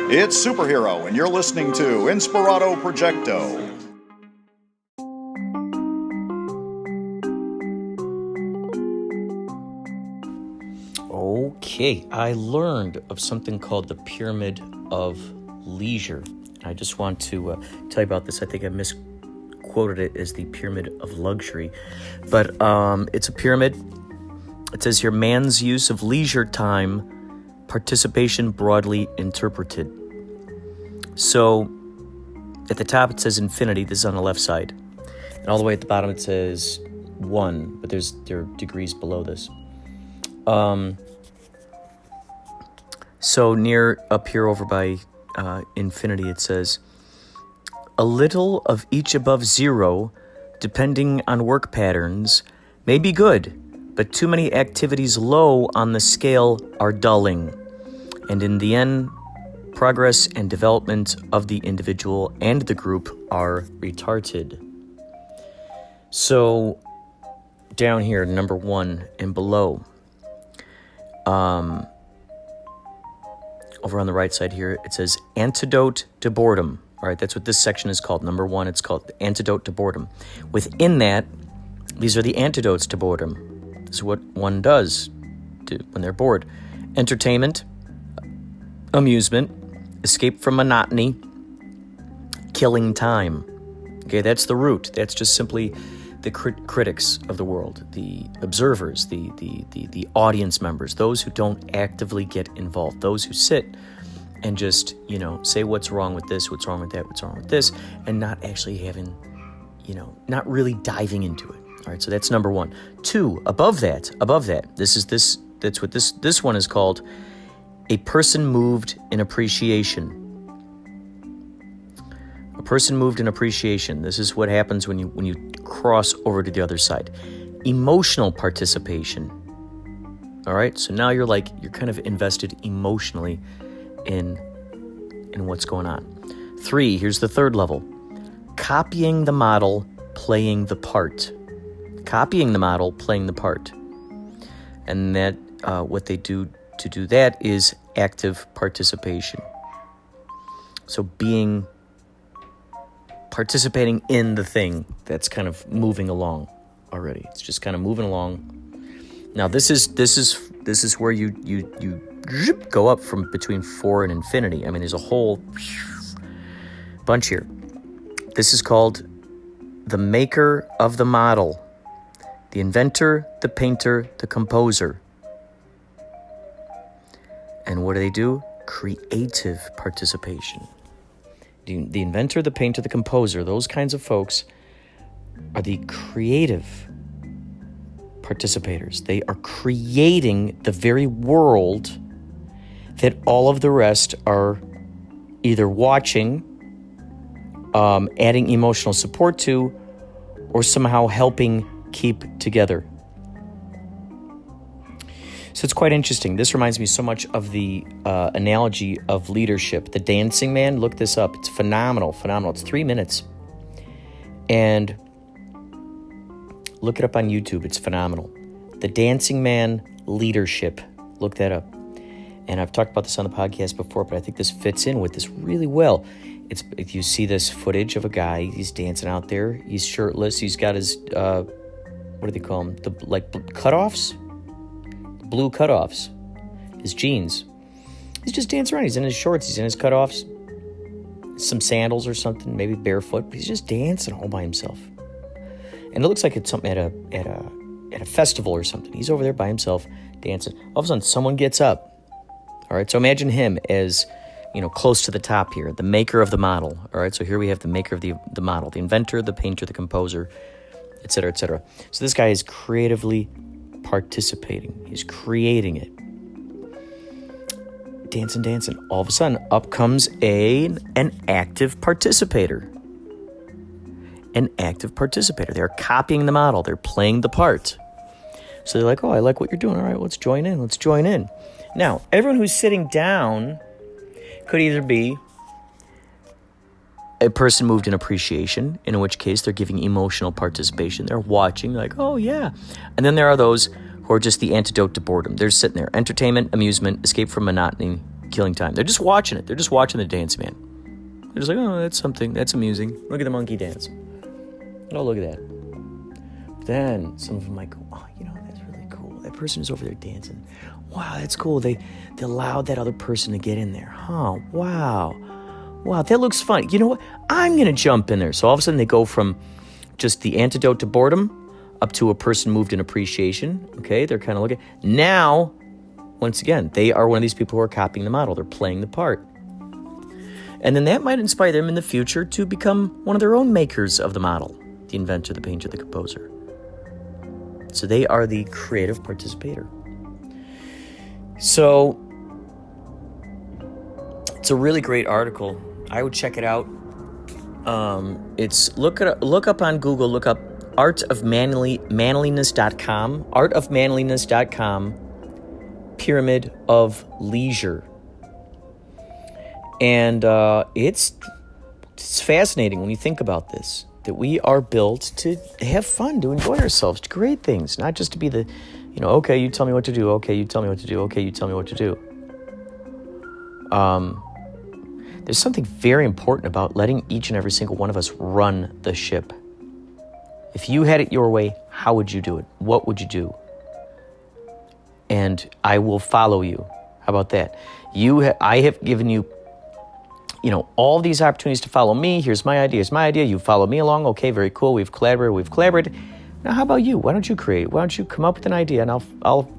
It's Superhero, and you're listening to Inspirado Projecto. Okay, I learned of something called the Pyramid of Leisure. I just want to tell you about this. I think I misquoted it as the Pyramid of Luxury. But it's a pyramid. It says here, man's use of leisure time, participation broadly interpreted. So at the top it says infinity. This is on the left side. And all the way at the bottom it says 1, but there are degrees below this. So near up here over by infinity, it says, a little of each above 0, depending on work patterns, may be good, but too many activities low on the scale are dulling. And in the end, progress and development of the individual and the group are retarded. So down here, number 1 and below, over on the right side here, it says antidote to boredom. All right, that's what this section is called. Number 1, it's called antidote to boredom. Within that, these are the antidotes to boredom. This is what one does when they're bored. Entertainment, amusement, escape from monotony, killing time. Okay, that's the root. That's just simply the critics of the world, the observers, the audience members, those who don't actively get involved, those who sit and just, say what's wrong with this, what's wrong with that, what's wrong with this, and not actually having, not really diving into it. All right, so that's number 1. 2, above that, that's what this one is called, a person moved in appreciation. A person moved in appreciation. This is what happens when you cross over to the other side. Emotional participation. All right, so now you're kind of invested emotionally in what's going on. 3, here's the third level. Copying the model, playing the part. Copying the model, playing the part. And that what they do to do that is active participation. So participating in the thing that's kind of moving along already. It's just kind of moving along. Now this is where you go up from between 4 and infinity. I mean, there's a whole bunch here. This is called the maker of the model, the inventor, the painter, the composer. And what do? Creative participation. The inventor, the painter, the composer, those kinds of folks are the creative participators. They are creating the very world that all of the rest are either watching, adding emotional support to, or somehow helping keep together. So it's quite interesting. This reminds me so much of the analogy of leadership. The Dancing Man, look this up. It's phenomenal. It's 3 minutes. And look it up on YouTube. It's phenomenal. The Dancing Man Leadership. Look that up. And I've talked about this on the podcast before, but I think this fits in with this really well. If you see this footage of a guy, he's dancing out there. He's shirtless. He's got his, what do they call them? Cutoffs? Blue cutoffs, his jeans. He's just dancing around. He's in his shorts. He's in his cutoffs, some sandals or something, maybe barefoot. But he's just dancing all by himself. And it looks like it's something at a festival or something. He's over there by himself dancing. All of a sudden, someone gets up. All right, so imagine him as close to the top here, the maker of the model. All right, so here we have the maker of the model, the inventor, the painter, the composer, etc., etc. So this guy is creatively participating. He's creating it. Dancing. All of a sudden, up comes an active participator. An active participator. They're copying the model. They're playing the part. So they're like, oh, I like what you're doing. All right, let's join in. Now, everyone who's sitting down could either be a person moved in appreciation, in which case they're giving emotional participation. They're watching, like, oh, yeah. And then there are those who are just the antidote to boredom. They're sitting there. Entertainment, amusement, escape from monotony, killing time. They're just watching it. They're just watching the dance man. They're just like, oh, that's something. That's amusing. Look at the monkey dance. Oh, look at that. Then some of them might go, oh, that's really cool. That person is over there dancing. Wow, that's cool. They allowed that other person to get in there. Huh, wow. Wow, that looks fun. You know what? I'm going to jump in there. So all of a sudden they go from just the antidote to boredom up to a person moved in appreciation. Okay, they're kind of looking. Now, once again, they are one of these people who are copying the model. They're playing the part. And then that might inspire them in the future to become one of their own makers of the model, the inventor, the painter, the composer. So they are the creative participator. So it's a really great article. I would check it out. It's look up on Google, look up artofmanliness.com, artofmanliness.com, Pyramid of Leisure. And it's fascinating when you think about this, that we are built to have fun, to enjoy ourselves, to create things, not just to be the, okay, you tell me what to do, okay, you tell me what to do, okay, you tell me what to do. There's something very important about letting each and every single one of us run the ship. If you had it your way, how would you do it? What would you do? And I will follow you. How about that? I have given you, all these opportunities to follow me. Here's my idea. You follow me along. Okay, very cool. We've collaborated. Now, how about you? Why don't you create? Why don't you come up with an idea and I'll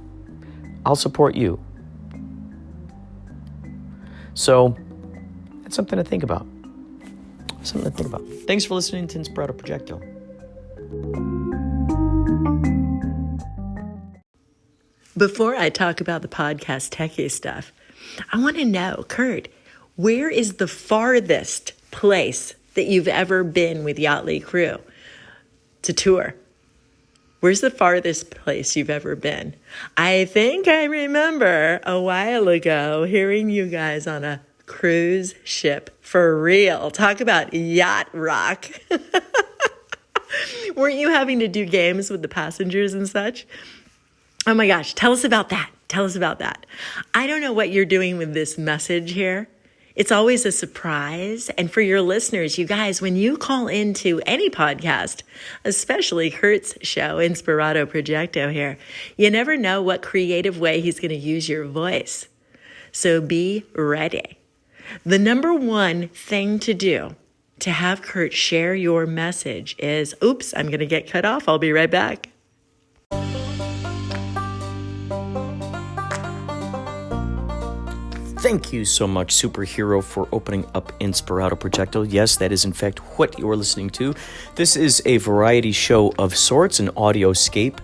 support you. So that's something to think about. Thanks for listening to Inspirado Projecto. Before I talk about the podcast techie stuff, I want to know, Kurt, where is the farthest place that you've ever been with Yachtley Crew to tour? Where's the farthest place you've ever been? I think I remember a while ago hearing you guys on a cruise ship. For real. Talk about yacht rock. Weren't you having to do games with the passengers and such? Oh my gosh, tell us about that. I don't know what you're doing with this message here. It's always a surprise. And for your listeners, you guys, when you call into any podcast, especially Kurt's show, Inspirado Projecto here, you never know what creative way he's going to use your voice. So be ready. The number one thing to do to have Kurt share your message is, oops, I'm going to get cut off. I'll be right back. Thank you so much, Superhero, for opening up Inspirado Projecto. Yes, that is in fact what you are listening to. This is a variety show of sorts, an audioscape.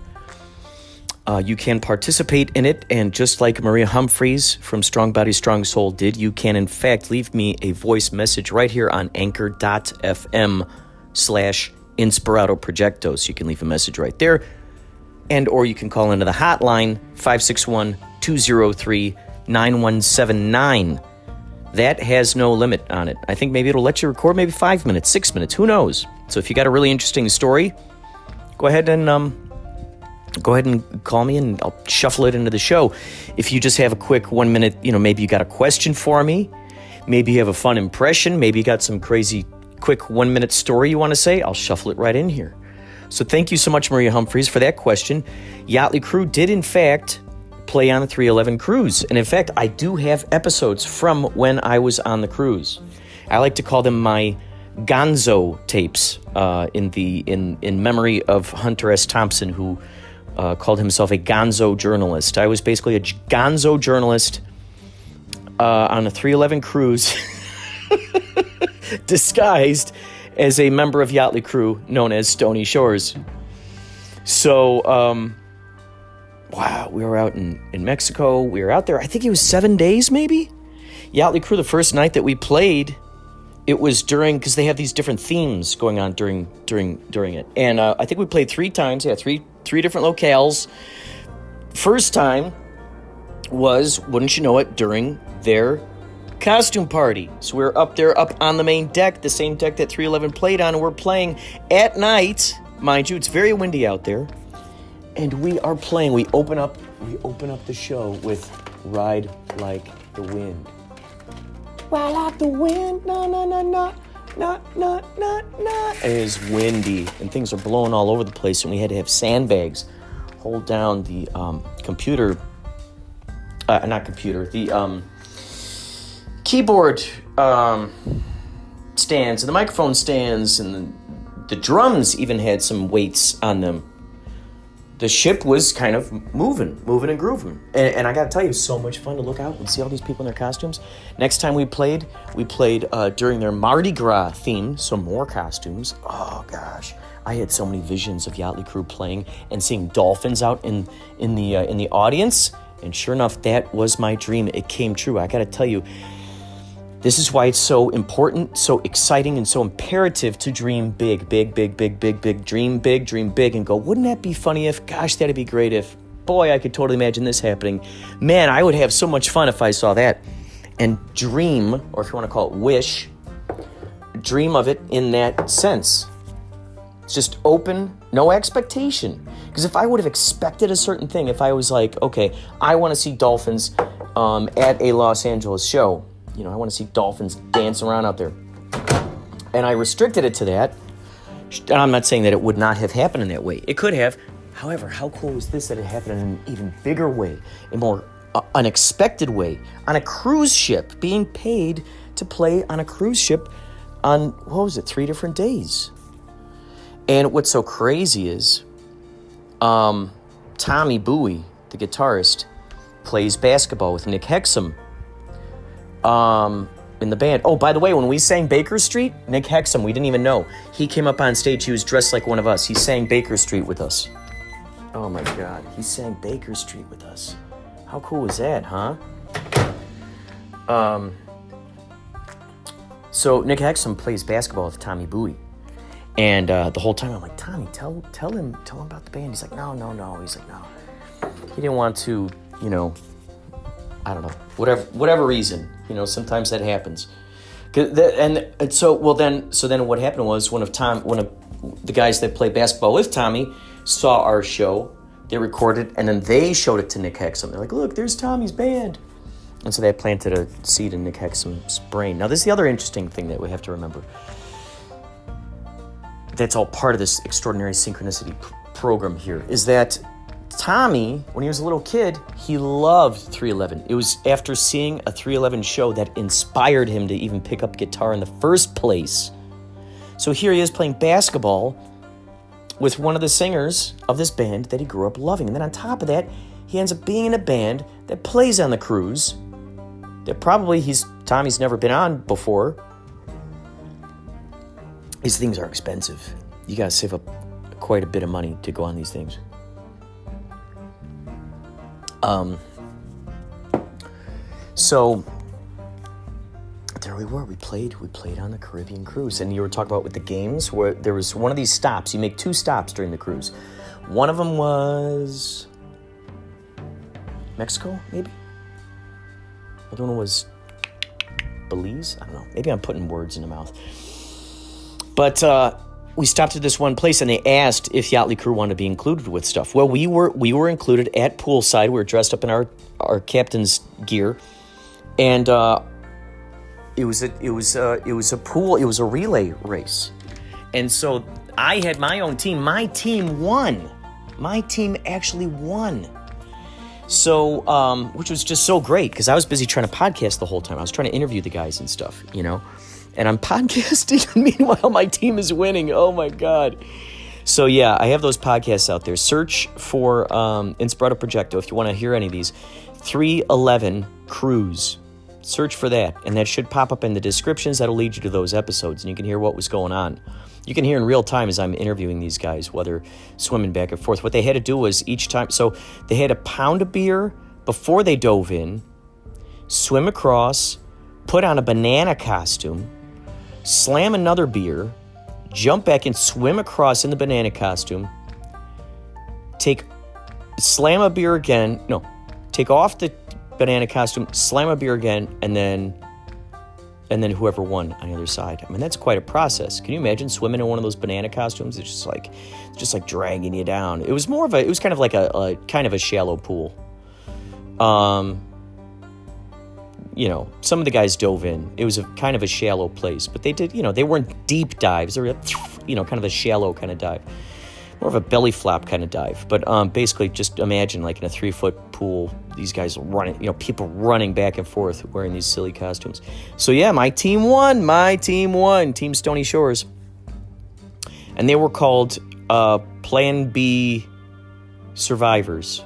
You can participate in it, and just like Maria Humphreys from Strong Body, Strong Soul did, you can in fact leave me a voice message right here on anchor.fm/Inspirado Projecto. So you can leave a message right there, or you can call into the hotline 561-203-9179. That has no limit on it. I think maybe it'll let you record maybe 5 minutes, 6 minutes, who knows? So if you got a really interesting story, go ahead and call me and I'll shuffle it into the show. If you just have a quick 1 minute, maybe you got a question for me, maybe you have a fun impression, maybe you got some crazy quick 1 minute story you want to say, I'll shuffle it right in here. So thank you so much, Maria Humphreys, for that question. Yachtley Crew did in fact play on the 311 cruise. And in fact, I do have episodes from when I was on the cruise. I like to call them my gonzo tapes in memory of Hunter S. Thompson, who called himself a gonzo journalist. I was basically a gonzo journalist on a 311 cruise disguised as a member of Yachtley Crew known as Stony Shores. So, wow, we were out in Mexico. We were out there, I think it was 7 days maybe? Yachtley Crew, the first night that we played, it was because they have these different themes going on during it. And I think we played 3 times, three different locales. First time was, wouldn't you know it, during their costume party. So we're up there, up on the main deck, the same deck that 311 played on, and we're playing at night. Mind you, it's very windy out there. And we are playing. We open up the show with Ride Like the Wind. Ride like the wind, na na na na, na na na na. And it was windy, and things are blowing all over the place, and we had to have sandbags hold down the keyboard stands and the microphone stands, and the drums even had some weights on them. The ship was kind of moving and grooving. And I got to tell you, it was so much fun to look out and see all these people in their costumes. Next time we played during their Mardi Gras theme, some more costumes. Oh, gosh. I had so many visions of Yachtley Crew playing and seeing dolphins out in the audience. And sure enough, that was my dream. It came true. I got to tell you, this is why it's so important, so exciting, and so imperative to dream big. Dream big, and go, wouldn't that be funny if, gosh, that'd be great if, boy, I could totally imagine this happening. Man, I would have so much fun if I saw that. And dream, or if you want to call it wish, dream of it in that sense. It's just open, no expectation. Because if I would have expected a certain thing, if I was like, okay, I want to see dolphins at a Los Angeles show, I want to see dolphins dancing around out there. And I restricted it to that. And I'm not saying that it would not have happened in that way. It could have. However, how cool was this that it happened in an even bigger way, a more unexpected way, on a cruise ship, being paid to play on a cruise ship on, 3 different days. And what's so crazy is Tommy Bowie, the guitarist, plays basketball with Nick Hexum in the band. Oh, by the way, when we sang Baker Street, Nick Hexum, we didn't even know. He came up on stage. He was dressed like one of us. He sang Baker Street with us. Oh, my God. He sang Baker Street with us. How cool was that, huh? So Nick Hexum plays basketball with Tommy Bowie. And the whole time I'm like, Tommy, tell him about the band. He's like, no. He's like, no. He didn't want to, I don't know, whatever reason. Sometimes that happens. So then what happened was one of the guys that played basketball with Tommy saw our show. They recorded, and then they showed it to Nick Hexum. They're like, look, there's Tommy's band. And so that planted a seed in Nick Hexum's brain. Now, this is the other interesting thing that we have to remember. That's all part of this extraordinary synchronicity program here, is that Tommy, when he was a little kid, he loved 311. It was after seeing a 311 show that inspired him to even pick up guitar in the first place. So here he is playing basketball with one of the singers of this band that he grew up loving. And then on top of that, he ends up being in a band that plays on the cruise that probably Tommy's never been on before. These things are expensive. You gotta save up quite a bit of money to go on these things. So there we were. We played on the Caribbean cruise, and you were talking about with the games where there was one of these stops. You make 2 stops during the cruise. One of them was Mexico, maybe. The other one was Belize. I don't know. Maybe I'm putting words in the mouth. But we stopped at this one place, and they asked if Yachtley Crew wanted to be included with stuff. Well, we were included at poolside. We were dressed up in our captain's gear, and it was a relay race. And so I had my own team. My team won. My team actually won. So, which was just so great because I was busy trying to podcast the whole time. I was trying to interview the guys and stuff, And I'm podcasting, and meanwhile, my team is winning. Oh, my God. So, yeah, I have those podcasts out there. Search for Inspirado Projecto if you want to hear any of these. 311 Cruise. Search for that, and that should pop up in the descriptions. That'll lead you to those episodes, and you can hear what was going on. You can hear in real time as I'm interviewing these guys while they're swimming back and forth. What they had to do was each time, so they had to pound a beer before they dove in, swim across, put on a banana costume, slam another beer, jump back and swim across in the banana costume, slam a beer again, take off the banana costume, slam a beer again, and then whoever won on the other side. I mean, that's quite a process. Can you imagine swimming in one of those banana costumes? It's just like dragging you down. It was kind of like a shallow pool. some of the guys dove in. It was kind of a shallow place, but they did, they weren't deep dives. They were, kind of a shallow kind of dive. More of a belly flop kind of dive. But basically, just imagine like in a 3-foot pool, these guys running, people running back and forth wearing these silly costumes. So yeah, my team won. Team Stony Shores. And they were called Plan B Survivors.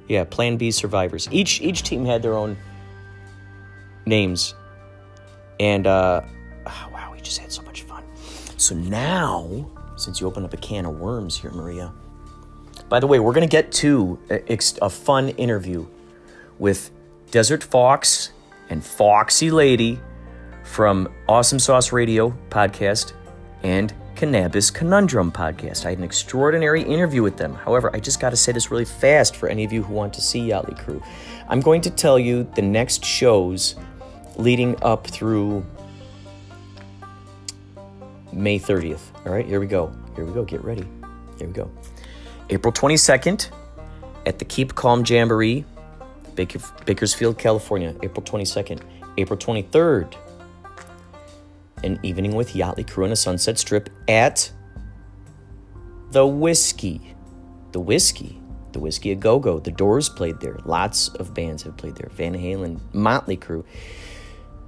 Yeah, Plan B Survivors. Each team had their own names. And, wow, we just had so much fun. So now, since you opened up a can of worms here, Maria. By the way, we're going to get to a fun interview with Desert Fawkes and Fawkesy Lady from Awesome Sauce Radio podcast and Cannabis Conundrum podcast. I had an extraordinary interview with them. However, I just got to say this really fast for any of you who want to see Yachtley Crew. I'm going to tell you the next shows leading up through May 30th. All right, here we go. Get ready. Here we go. April 22nd at the Keep Calm Jamboree, Bakersfield, California. April 22nd. April 23rd, an evening with Yachtley Crew on a Sunset Strip at the Whiskey A Go-Go. The Doors played there. Lots of bands have played there. Van Halen, Motley Crue.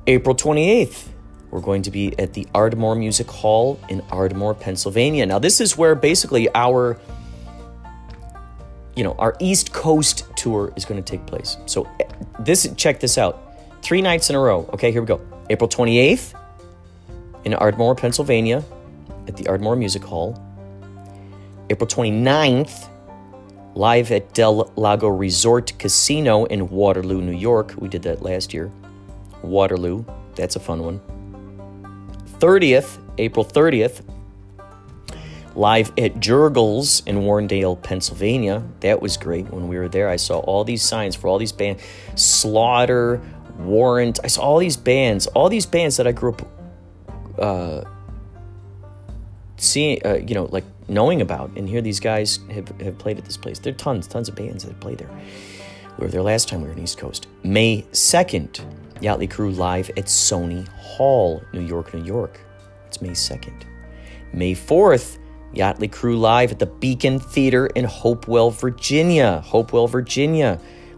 April 28th, we're going to be at the Ardmore Music Hall in Ardmore, Pennsylvania. Now, this is where basically our East Coast tour is going to take place. So check this out. 3 nights in a row. Okay, here we go. April 28th in Ardmore, Pennsylvania at the Ardmore Music Hall. April 29th, live at Del Lago Resort Casino in Waterloo, New York. We did that last year. Waterloo, that's a fun one. April 30th, live at Jurgles in Warrendale, Pennsylvania. That was great. When we were there, I saw all these signs for all these bands. Slaughter, Warrant. I saw all these bands that I grew up seeing, like knowing about. And here these guys have played at this place. There are tons of bands that play there. We were there last time we were in East Coast. May 2nd, Yachtley Crew live at Sony Hall, New York. It's May 2nd. May 4th, Yachtley Crew live at the Beacon Theater in Hopewell, Virginia.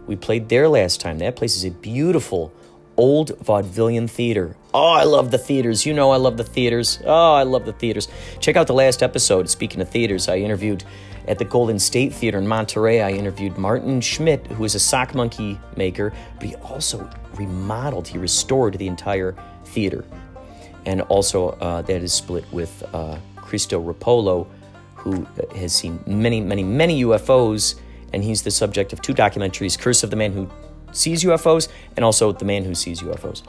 We played there last time. That place is a beautiful old vaudevillian theater. Oh, I love the theaters. I love the theaters. Oh, I love the theaters. Check out the last episode. Speaking of theaters, I interviewed at the Golden State Theater in Monterey. I interviewed Martin Schmidt, who is a sock monkey maker, but he also he restored the entire theater. And also that is split with Cristo Rapolo, who has seen many, many, many UFOs, and he's the subject of 2 documentaries, Curse of the Man Who Sees UFOs, and also The Man Who Sees UFOs.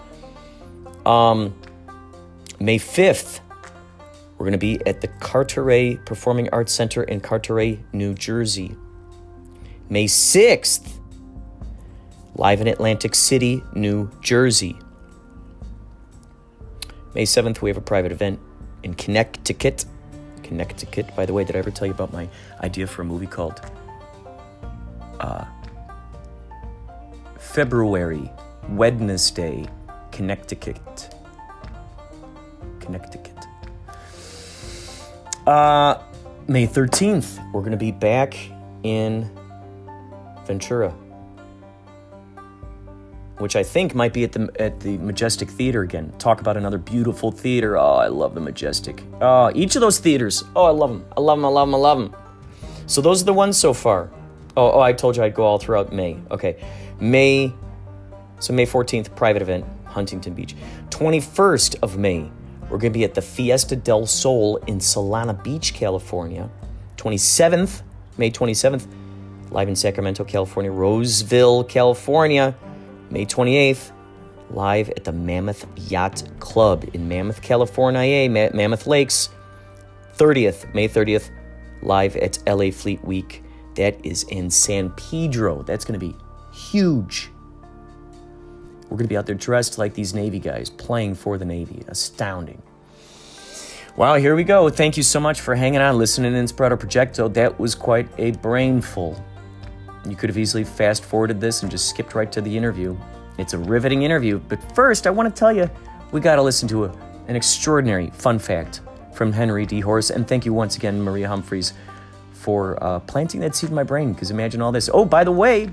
May 5th, we're going to be at the Carteret Performing Arts Center in Carteret, New Jersey. May 6th, live in Atlantic City, New Jersey. May 7th, we have a private event in Connecticut. By the way, did I ever tell you about my idea for a movie called February, Wednesday, Connecticut. May 13th, we're going to be back in Ventura, which I think might be at the Majestic Theater again. Talk about another beautiful theater. Oh, I love the Majestic. Oh, each of those theaters. Oh, I love them. So those are the ones so far. Oh, I told you I'd go all throughout May. Okay. May 14th, private event, Huntington Beach. 21st of May, we're going to be at the Fiesta del Sol in Solana Beach, California. May 27th, live in Sacramento, California. Roseville, California. May 28th, live at the Mammoth Yacht Club in Mammoth, California, Mammoth Lakes. May 30th, live at LA Fleet Week. That is in San Pedro. That's going to be huge. We're going to be out there dressed like these Navy guys, playing for the Navy. Astounding. Wow, here we go. Thank you so much for hanging on, listening to Inspirado Projecto. That was quite a brainful. You could have easily fast-forwarded this and just skipped right to the interview. It's a riveting interview, but first I want to tell you, we got to listen to an extraordinary fun fact from Henry D. Horse, and thank you once again, Maria Humphreys, for planting that seed in my brain, because imagine all this. Oh, by the way,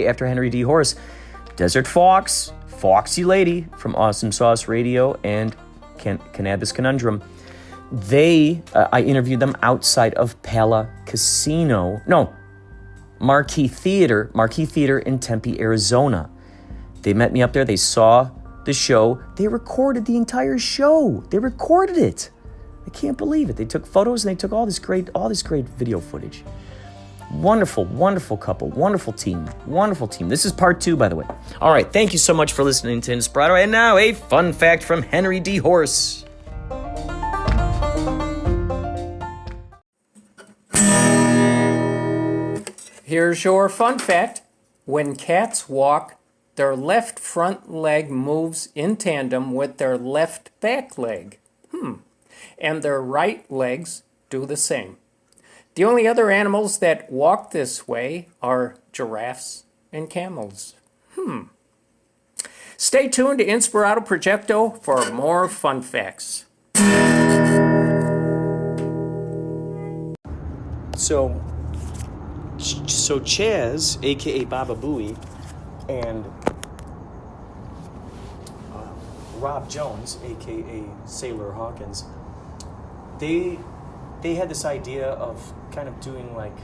after Henry D. Horse, Desert Fawkes, Fawkesy Lady from Awesome Sauce Radio and Cannabis Conundrum, I interviewed them outside of Marquee Theater in Tempe, Arizona. They met me up there. They saw the show. They recorded the entire show. They recorded it. I can't believe it. They took photos and they took all this great video footage. Wonderful, wonderful couple. Wonderful team. Wonderful team. This is part 2, by the way. All right. Thank you so much for listening to Inspirado. And now a fun fact from Henry D. Horse. Here's your fun fact. When cats walk, their left front leg moves in tandem with their left back leg. And their right legs do the same. The only other animals that walk this way are giraffes and camels. Stay tuned to Inspirado Projecto for more fun facts. So Chaz, a.k.a. Baba Booey, and Rob Jones, a.k.a. Sailor Hawkins, they had this idea of kind of doing like,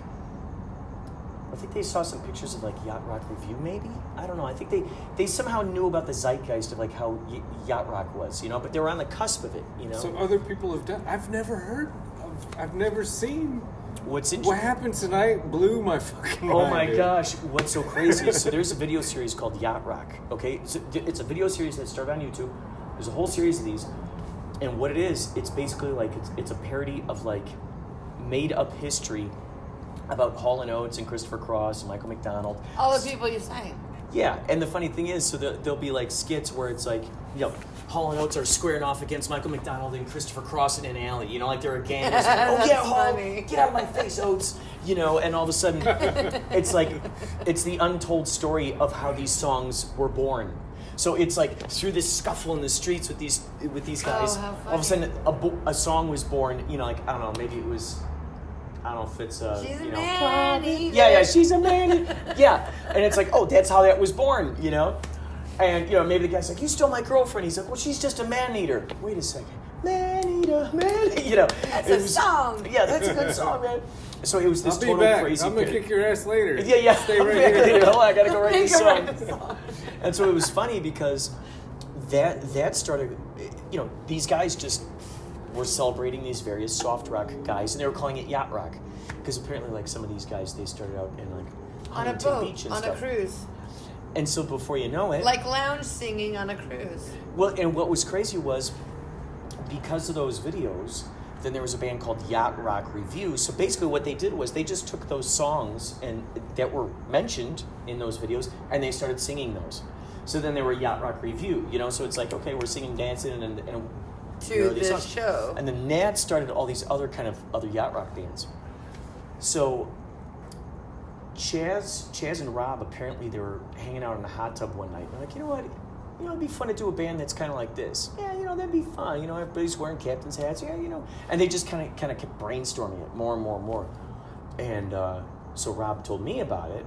I think they saw some pictures of like Yacht Rock Review maybe? I don't know. I think they somehow knew about the zeitgeist of like how Yacht Rock was, but they were on the cusp of it, So other people have done, I've never seen. What happened tonight blew my fucking mind. Oh my gosh, what's so crazy is, so there's a video series called Yacht Rock, okay? So it's a video series that started on YouTube. There's a whole series of these. And what it is, it's basically like, it's a parody of like made up history about Hall & Oates and Christopher Cross and Michael McDonald. All the people you sang. Yeah, and the funny thing is, so there'll be like skits where it's like, Hall & Oates are squaring off against Michael McDonald and Christopher Cross in an alley, like they're a gang. It's like, oh yeah, Hall, get out of my face, Oates, and all of a sudden, it's like, it's the untold story of how these songs were born. So it's like through this scuffle in the streets with these guys, all of a sudden a song was born. Like I don't know, maybe it was, I don't know if it's she's a man eater. Yeah, she's a man. Yeah, and it's like, oh, that's how that was born, And maybe the guy's like, you stole my girlfriend. He's like, well, she's just a man eater. Wait a second, man eater, man. That's a song. Yeah, that's a good song, man. So it was this I'll be total back. crazy. I'm gonna kick your ass later. Yeah. Stay right here. Hold on, I gotta go write this song. And so it was funny because that started. These guys just were celebrating these various soft rock guys, and they were calling it yacht rock because apparently, like some of these guys, they started out in like on a Huntington boat, Beach and on stuff. a cruise. And so before you know it, Like lounge singing on a cruise. well, and what was crazy was because of those videos, then there was a band called Yacht Rock Review. So basically what they did was they just took those songs and that were mentioned in those videos and they started singing those. So then they were Yacht Rock Review, so it's like, okay, we're singing, dancing, and To these this songs. show. And then that started all these other other yacht rock bands. So Chaz and Rob, apparently they were hanging out in a hot tub one night. They're like, you know what? It'd be fun to do a band that's kind of like this. Yeah, that'd be fun. Everybody's wearing captain's hats. Yeah, And they just kind of kept brainstorming it more and more and more. And so Rob told me about it.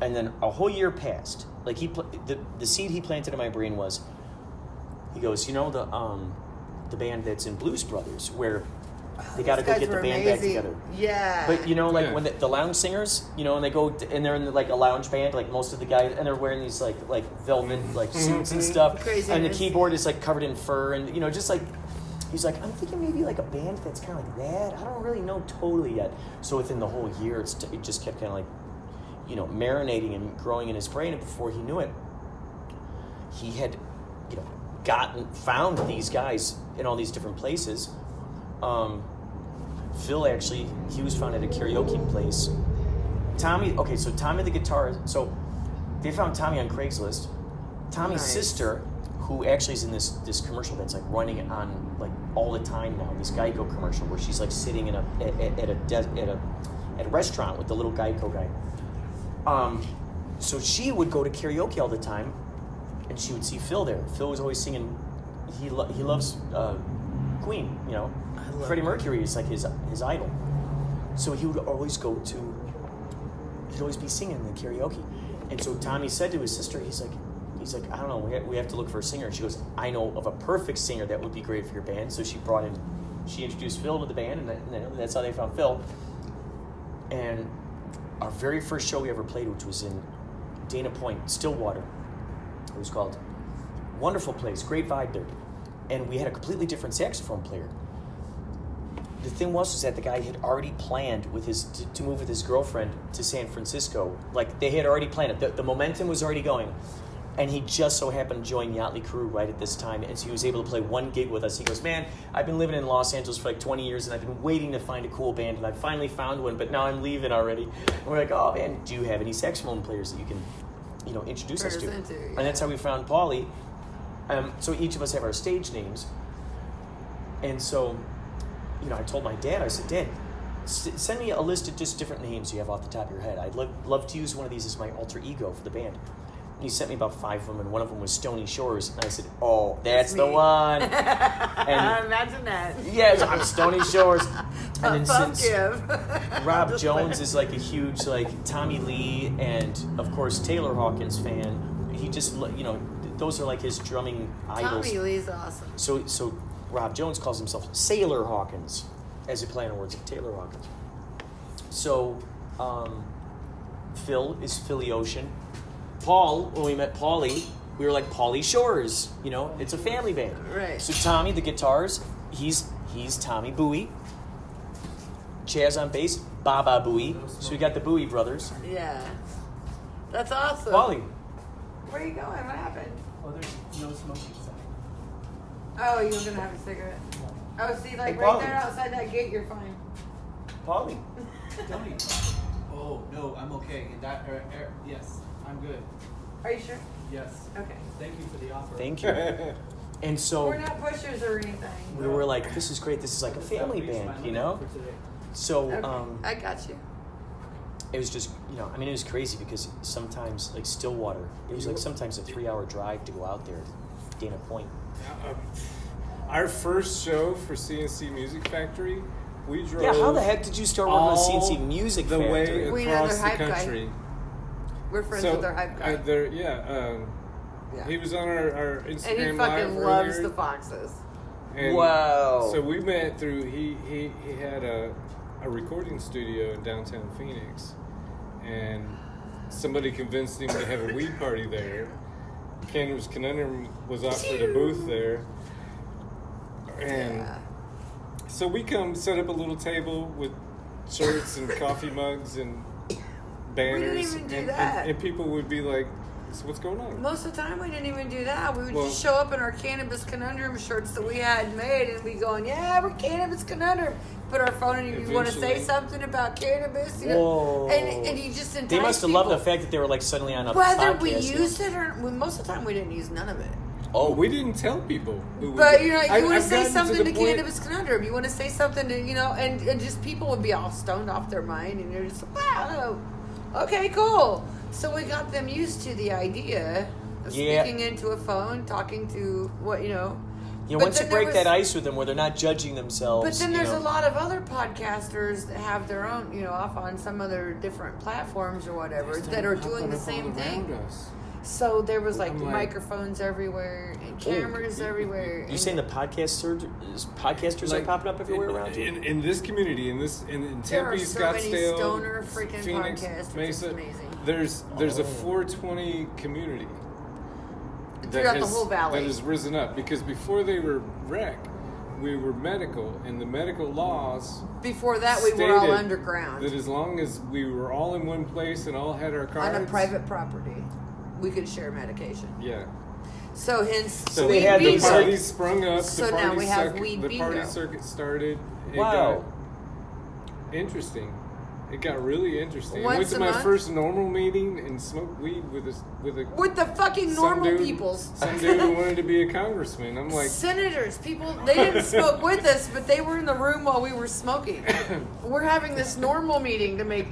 And then a whole year passed. Like the seed he planted in my brain was, he goes, the band that's in Blues Brothers, where they got to go get the band back together. Yeah. But when the lounge singers, and they go and they're in like a lounge band, like most of the guys, and they're wearing these like velvet suits and stuff, Craziness. and the keyboard is like covered in fur, and just like he's like, I'm thinking maybe like a band that's kind of like that. I don't really know totally yet. So within the whole year, it just kept kind of like, marinating and growing in his brain, and before he knew it, he had, found these guys in all these different places. Phil actually, he was found at a karaoke place. Tommy the guitar, so they found Tommy on Craigslist. Tommy's sister, who actually is in this commercial that's like running on like all the time now, this Geico commercial where she's like sitting in at a restaurant with the little Geico guy. So she would go to karaoke all the time and she would see Phil there. Phil was always singing. He loves Queen, you know. Freddie Mercury is like his idol. So he would always he'd always be singing in the karaoke. And so Tommy said to his sister, he's like, I don't know, we have to look for a singer. And she goes, I know of a perfect singer that would be great for your band. So she introduced Phil to the band, and that's how they found Phil. And our very first show we ever played, which was in Dana Point, Stillwater, it was called. Wonderful place, great vibe there. And we had a completely different saxophone player. The thing was that the guy had already planned with to move with his girlfriend to San Francisco. Like, they had already planned it. The momentum was already going. And he just so happened to join Yachtley Crew right at this time. And so he was able to play one gig with us. He goes, man, I've been living in Los Angeles for like 20 years, and I've been waiting to find a cool band, and I finally found one, but now I'm leaving already. And we're like, oh, man, do you have any saxophone players that you can, introduce us to? Yeah. And that's how we found Paulie. So each of us have our stage names. And so, I told my dad, I said, Dad, send me a list of just different names you have off the top of your head. I'd love to use one of these as my alter ego for the band. And he sent me about 5 of them, and one of them was Stony Shores. And I said, oh, that's the one. And imagine that. yes, I'm Stony Shores. And then since you. Rob Jones is like a huge Tommy Lee and, of course, Taylor Hawkins fan, he just, those are like his drumming idols. Tommy Lee's awesome. So Rob Jones calls himself Sailor Hawkins, as a play on words of Taylor Hawkins. So Phil is Philly Ocean. Paul, when we met Paulie, we were like Paulie Shores. It's a family band. Right. So Tommy, the guitars, he's Tommy Bowie. Chaz on bass, Baba Bowie. So we got the Bowie brothers. Yeah. That's awesome. Paulie. Where are you going? What happened? Oh, there's no smoking sign. Oh, you were going to have a cigarette? Oh, see, Hey, right Paulie. there outside that gate, you're fine. Paulie. Tony. Oh, no, I'm okay. Yes, I'm good. Are you sure? Yes. Okay. Thank you for the offer. Thank you. And so We're not pushers or anything. we were like, this is great. This is like a family band, For today. So Okay. I got you. it was just, it was crazy because sometimes, like Stillwater, it was like sometimes a 3-hour drive to go out there to Dana Point. Our first show for CNC Music Factory, we drove. Yeah, how the heck did you start working with CNC Music the Factory? way We know across their the hype guy. country? We're friends with our hype guy. Yeah. He was on our Instagram And he Live fucking loves earlier. the Fawkesses. And Wow. So we met through he had a recording studio in downtown Phoenix, and somebody convinced him to have a weed party there. Cannabis Conundrum was offered a booth there, and Yeah. so we come set up a little table with shirts and coffee mugs and banners, even do and, that. and people would be like, "So what's going on?" Most of the time, we didn't even do that. We would Well- just show up in our Cannabis Conundrum shirts that we had made, and we going, "Yeah, we're Cannabis Conundrum." Put our phone in, and you want to say Eventually. something about cannabis, Whoa. and you just entice They must have people. loved the fact that they were like suddenly on a Whether podcast. we used it or most of the time, we didn't use none of it. Oh, We didn't tell people. Who we But were. you want I've to say gotten something the to point- Cannabis Conundrum. You want to say something to and just people would be all stoned off their mind, and you're just wow, okay, cool. So we got them used to the idea of Yeah. speaking into a phone, talking to what. But once you then there break was- that ice with them where they're not judging themselves. But then there's a lot of other podcasters that have their own, off on some other different platforms or whatever that are doing the same thing. So there was like I'm like- microphones everywhere and cameras everywhere. You and- saying the podcasters are Like, popping up everywhere around you? in this community, in There are Tempe, so many Scottsdale, stoner freaking Phoenix, podcasts. It's Mesa, amazing. there's a 420 community Throughout the whole valley. that has risen up because before they were rec, we were medical, and the medical laws Before that, we were all stated underground that as long as we were all in one place and all had our cards on a private property. We could share medication. yeah. So hence, So they weed had the these, bingo. parties sprung up. So the now party we have circuit, weed the party bingo. circuit started. It Wow. got interesting. It got really interesting. I Once went to a my month? first normal meeting and smoked weed with a With the fucking some normal dude, peoples. Some dude who wanted to be a congressman. I'm like, Senators, people, they didn't smoke with us, but they were in the room while we were smoking. We're having this normal meeting to make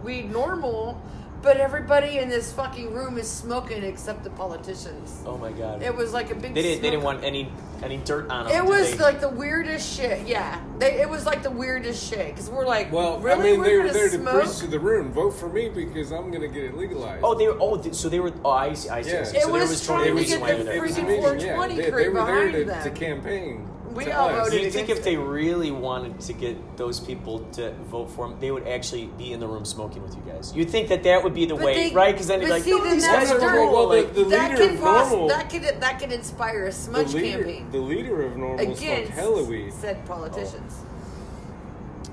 weed normal, But everybody in this fucking room is smoking except the politicians. Oh my god. It was like a big. They didn't want any dirt on them. It was like the weirdest shit. Yeah, it was like the weirdest shit because we're like, Well, really, I mean, they we're were gonna there to smoke. preach to the room. Vote for me because I'm going to get it legalized. Oh, they were. Oh, so they were. Oh, I see. I see. Yeah. I see. It So was there was trying totally to reason get why the they were It was there. a freaking meeting, 420 They crew were there behind to them. campaign. We to all us. voted Do you think against if they it. really wanted to get those people to vote for them, they would actually be in the room smoking with you guys? You'd think that would be the But way, they- right? Because then you're but like, see, oh, then these that's guys are dirt. cool. Well, Like, the that leader could of Normal, that could inspire a smudge campaign the leader of Normal smoked against hella weed. said politicians.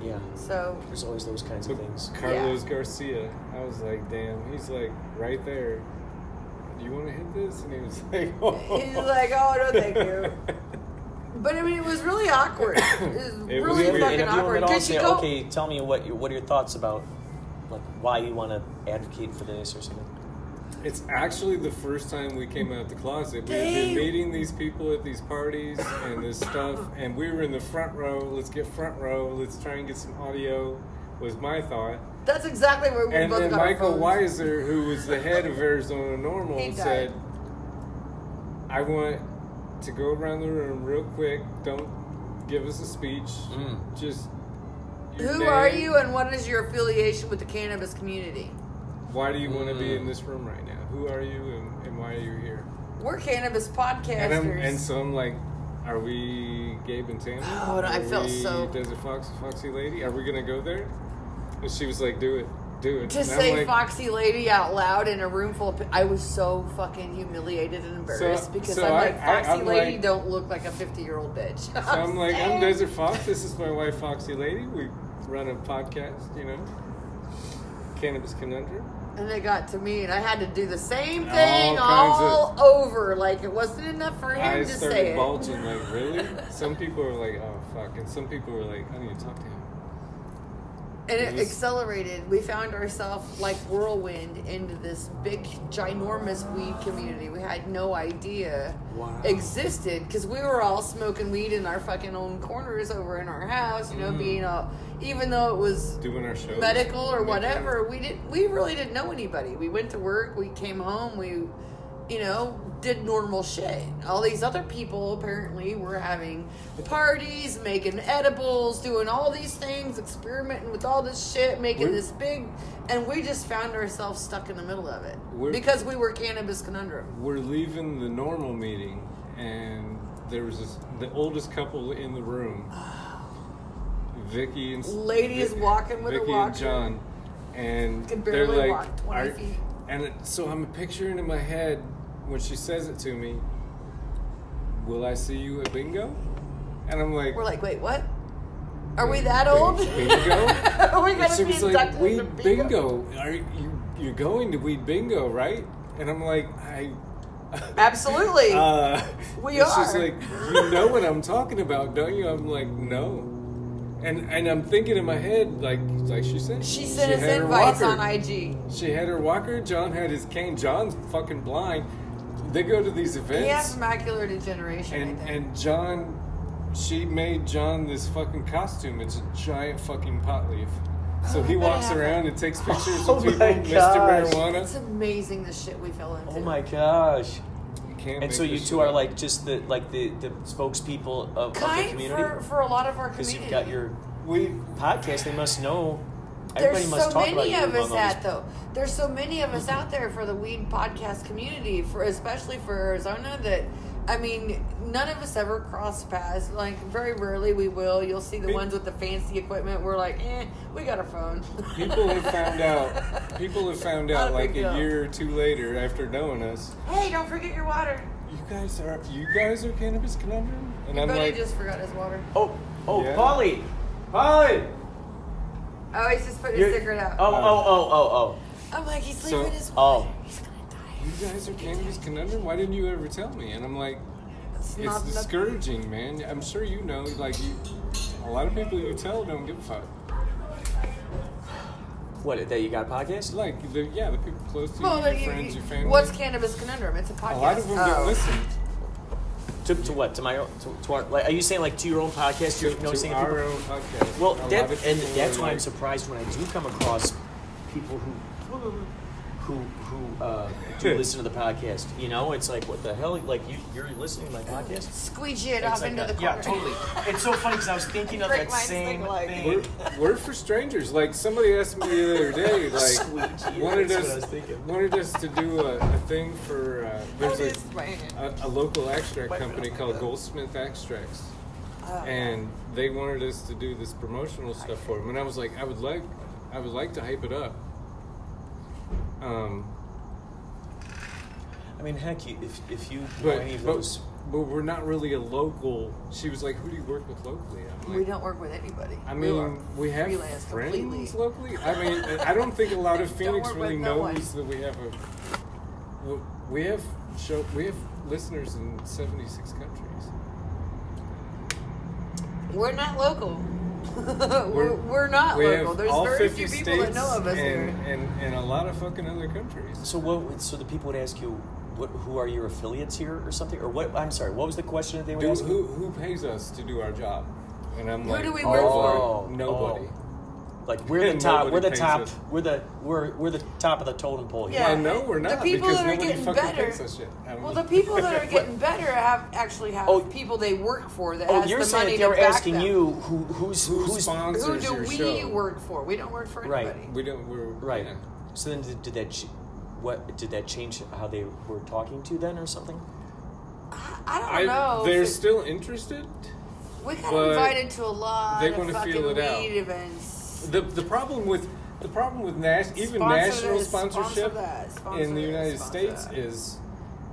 yeah. So There's always those kinds of things. Carlos Garcia. I was like, damn. He's like right there. Do you want to hit this? And he was like, oh. he's like, oh no, thank you. But I mean, it was really awkward. It was It was really weird. fucking Interview them awkward. at all, Because you say, go, okay, tell me what are your thoughts about, like, why you want to advocate for this or something. It's actually the first time we came out the closet. We've been Dang. meeting these people at these parties and this stuff, and we were in the front row. Let's get front row. Let's try and get some audio. Was my thought. that's exactly where we And both then got our Michael phones. Weiser, who was the head of Arizona Normal, He died. said, "I want to go around the room real quick. Don't give us a speech. Just your Who name. are you and what is your affiliation with the cannabis community? Why do you want to be in this room right now? Who are you and why are you here?" We're cannabis podcasters. And so I'm like, are we Gabe and Tammy? Oh, and I Are felt we so- Desert Fawkes, Fawkesy Lady? Are we gonna go there? And she was like, do it. to And I'm say like, Fawkesy Lady out loud in a room full of I was so fucking humiliated and embarrassed because so I'm like, Fawkesy I'm Lady like- don't look like a 50-year-old bitch. So I'm like, I'm Desert Fawkes. This is my wife, Fawkesy Lady. We run a podcast, Cannabis Conundrum. And they got to me, and I had to do the same All thing kinds all over. Like, it wasn't enough for him I to say started it. bulging, like, really? Some people were like, oh, fuck. And some people were like, I need to talk to him. And it It was- accelerated. We found ourselves like whirlwind into this big, ginormous weed community. We had no idea existed because we were all smoking weed in our fucking own corners over in our house. Being all, even though it was Doing our shows. medical or Making- whatever, we really didn't know anybody. We went to work. We came home. We, did normal shit. All these other people apparently were having parties, making edibles, doing all these things, experimenting with all this shit, making this big, and we just found ourselves stuck in the middle of it because we were Cannabis Conundrum. We're leaving the normal meeting, and there was the oldest couple in the room, Vicky and Lady is walking with a Vicky walker. and John, and Could they're barely like, walk 20 feet. so I'm picturing in my head when she says it to me, will I see you at bingo? And I'm like, We're like, wait, what? Are we that old? Bingo? Are we And gonna she be was like, inducted into weed bingo. Are you're going to weed bingo, right? And I'm like, Absolutely. we are. She's like, you know what I'm talking about, don't you? I'm like, no. And I'm thinking in my head, like she said. She sent us had her invites walker. on IG. She had her walker. John had his cane. John's fucking blind. They go to these events. He has macular degeneration, I think. And John, she made John this fucking costume. It's a giant fucking pot leaf. So he walks around and takes pictures of people, my Mr. gosh. Marijuana. It's amazing the shit we fell into. Oh my gosh. Can't And make so you this two shit are up. like just the spokespeople of the community? for a lot of our Because community. you've got your We podcast, they must know. There's Everybody must so talk about many you of us among all out though. There's so many of us out there for the weed podcast community, especially for Arizona. That I mean, none of us ever cross paths. Like very rarely we will. You'll see the ones with the fancy equipment. We're like, we got a phone. People have found out. People have found out Not a like big a deal. year or two later after knowing us. Hey, don't forget your water. You guys are Cannabis Conundrum, and I'm Buddy like, just forgot his water. Oh, Yeah. Polly! Oh, he's just putting You're- his cigarette out. Oh. I'm like, he's So- leaving his Oh. water. He's gonna die. you guys are Cannabis Conundrum. Why didn't you ever tell me? And I'm like, It's it's not discouraging, man. I'm sure you know. Like a lot of people you tell don't give a fuck. What, that you got a podcast? Like the people close to Well, you, like, your friends, your family. what's Cannabis Conundrum? It's a podcast. a lot of them don't listen To what? To my own? To our, like, are you saying like to your own podcast? You're to noticing that our people? own podcast. Well, A lot that, of and people that's are why I'm like, surprised when I do come across people who who do listen to the podcast. You know, it's like, what the hell? Like, you're listening to my podcast? Squeegee it off Like into the that. corner. Yeah, totally. It's so funny because I was thinking of Break that my same stick leg. thing. We're for strangers. Like somebody asked me the other day, like Squeegee, wanted that's what I was us thinking. wanted us to do a thing for there's That is my hand. a local extract company called Goldsmith Extracts, and they wanted us to do this promotional stuff for them. And I was like, I would like to hype it up. I mean, heck, if you know But, any of but, those... but we're not really a local. She was like, "Who do you work with locally?" I'm like, We don't work with anybody. I mean, we have freelance friends completely. locally. I mean, I don't think a lot of Don't Phoenix work really with no one. knows that we have we have listeners in 76 countries. We're not local. we're not We local. have There's all very 50 few people that know of us here. and a lot of fucking other countries. So the people would ask you, who are your affiliates here or something? Or what? I'm sorry, what was the question that they would ask you? Who pays us to do our job? And I'm Who like, do we work for? Nobody. Like we're the top. Nobody We're the pays top. us. We're the top of the totem pole. Here. Yeah. Well, no, we're not. The people because that are nobody getting fucking better- pays us yet. Well, the people that are getting better have people they work for that Oh, has you're the saying money they to were back asking them. you who's Who sponsors Who do your we show? work for? We don't work for Right. anybody. We don't. We're right. yeah. So then did that change how they were talking to you then or something? I don't know. They're if still interested. we got but invited to a lot they of wanna fucking feel it out. weed events. The problem with even Sponsor national this, sponsorship sponsor that, sponsor in the this, United sponsor States that. is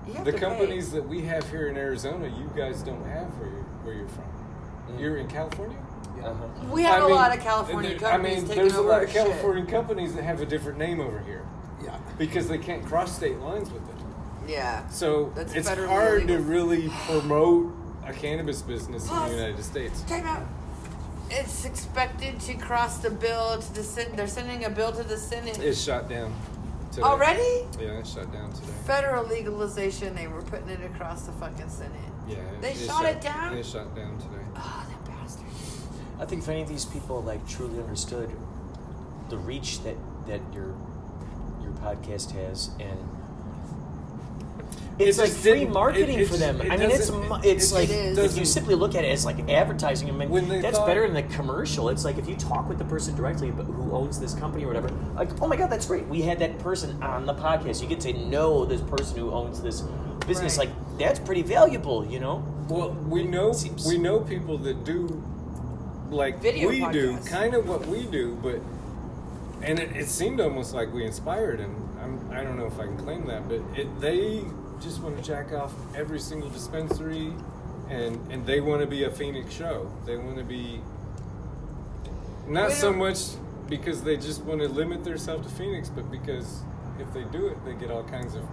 You have the to companies pay. that we have here in Arizona. You guys don't have where you're from. You're in California. Uh-huh. We have I a mean, lot of California companies taking there's a over lot our of California companies that have a different name over here. Yeah. Because they can't cross state lines with it. shit. Yeah. So That's it's federally hard to illegal. really promote a cannabis business in Plus- the United States. Time out. It's expected to cross the bill to the Senate. They're sending a bill to the Senate. It's shot down today. Already? Yeah, it's shut down today. Federal legalization, they were putting it across the fucking Senate. Yeah. They it's shot it down? It's shut down today. Oh, that bastard. I think if any of these people like truly understood the reach that your podcast has, and it's like just free didn't- marketing it for them. just- I it mean, doesn't- it's it like is. if you simply look at it as like advertising. I mean, When they that's thought- better than the commercial. It's like if you talk with the person directly, but who owns this company or whatever. Like, oh my god, that's great. We had that person on the podcast. You get to know this person who owns this business. Right. Like, that's pretty valuable, you know. Well, we know Seems- people that do like Video we do, podcasts. kind of what we do, but and it seemed almost like we inspired him. I don't know if I can claim that, but they just want to jack off every single dispensary, and they want to be a Phoenix show. They want to be not We so don't- much because they just want to limit themselves to Phoenix, but because if they do it, they get all kinds of.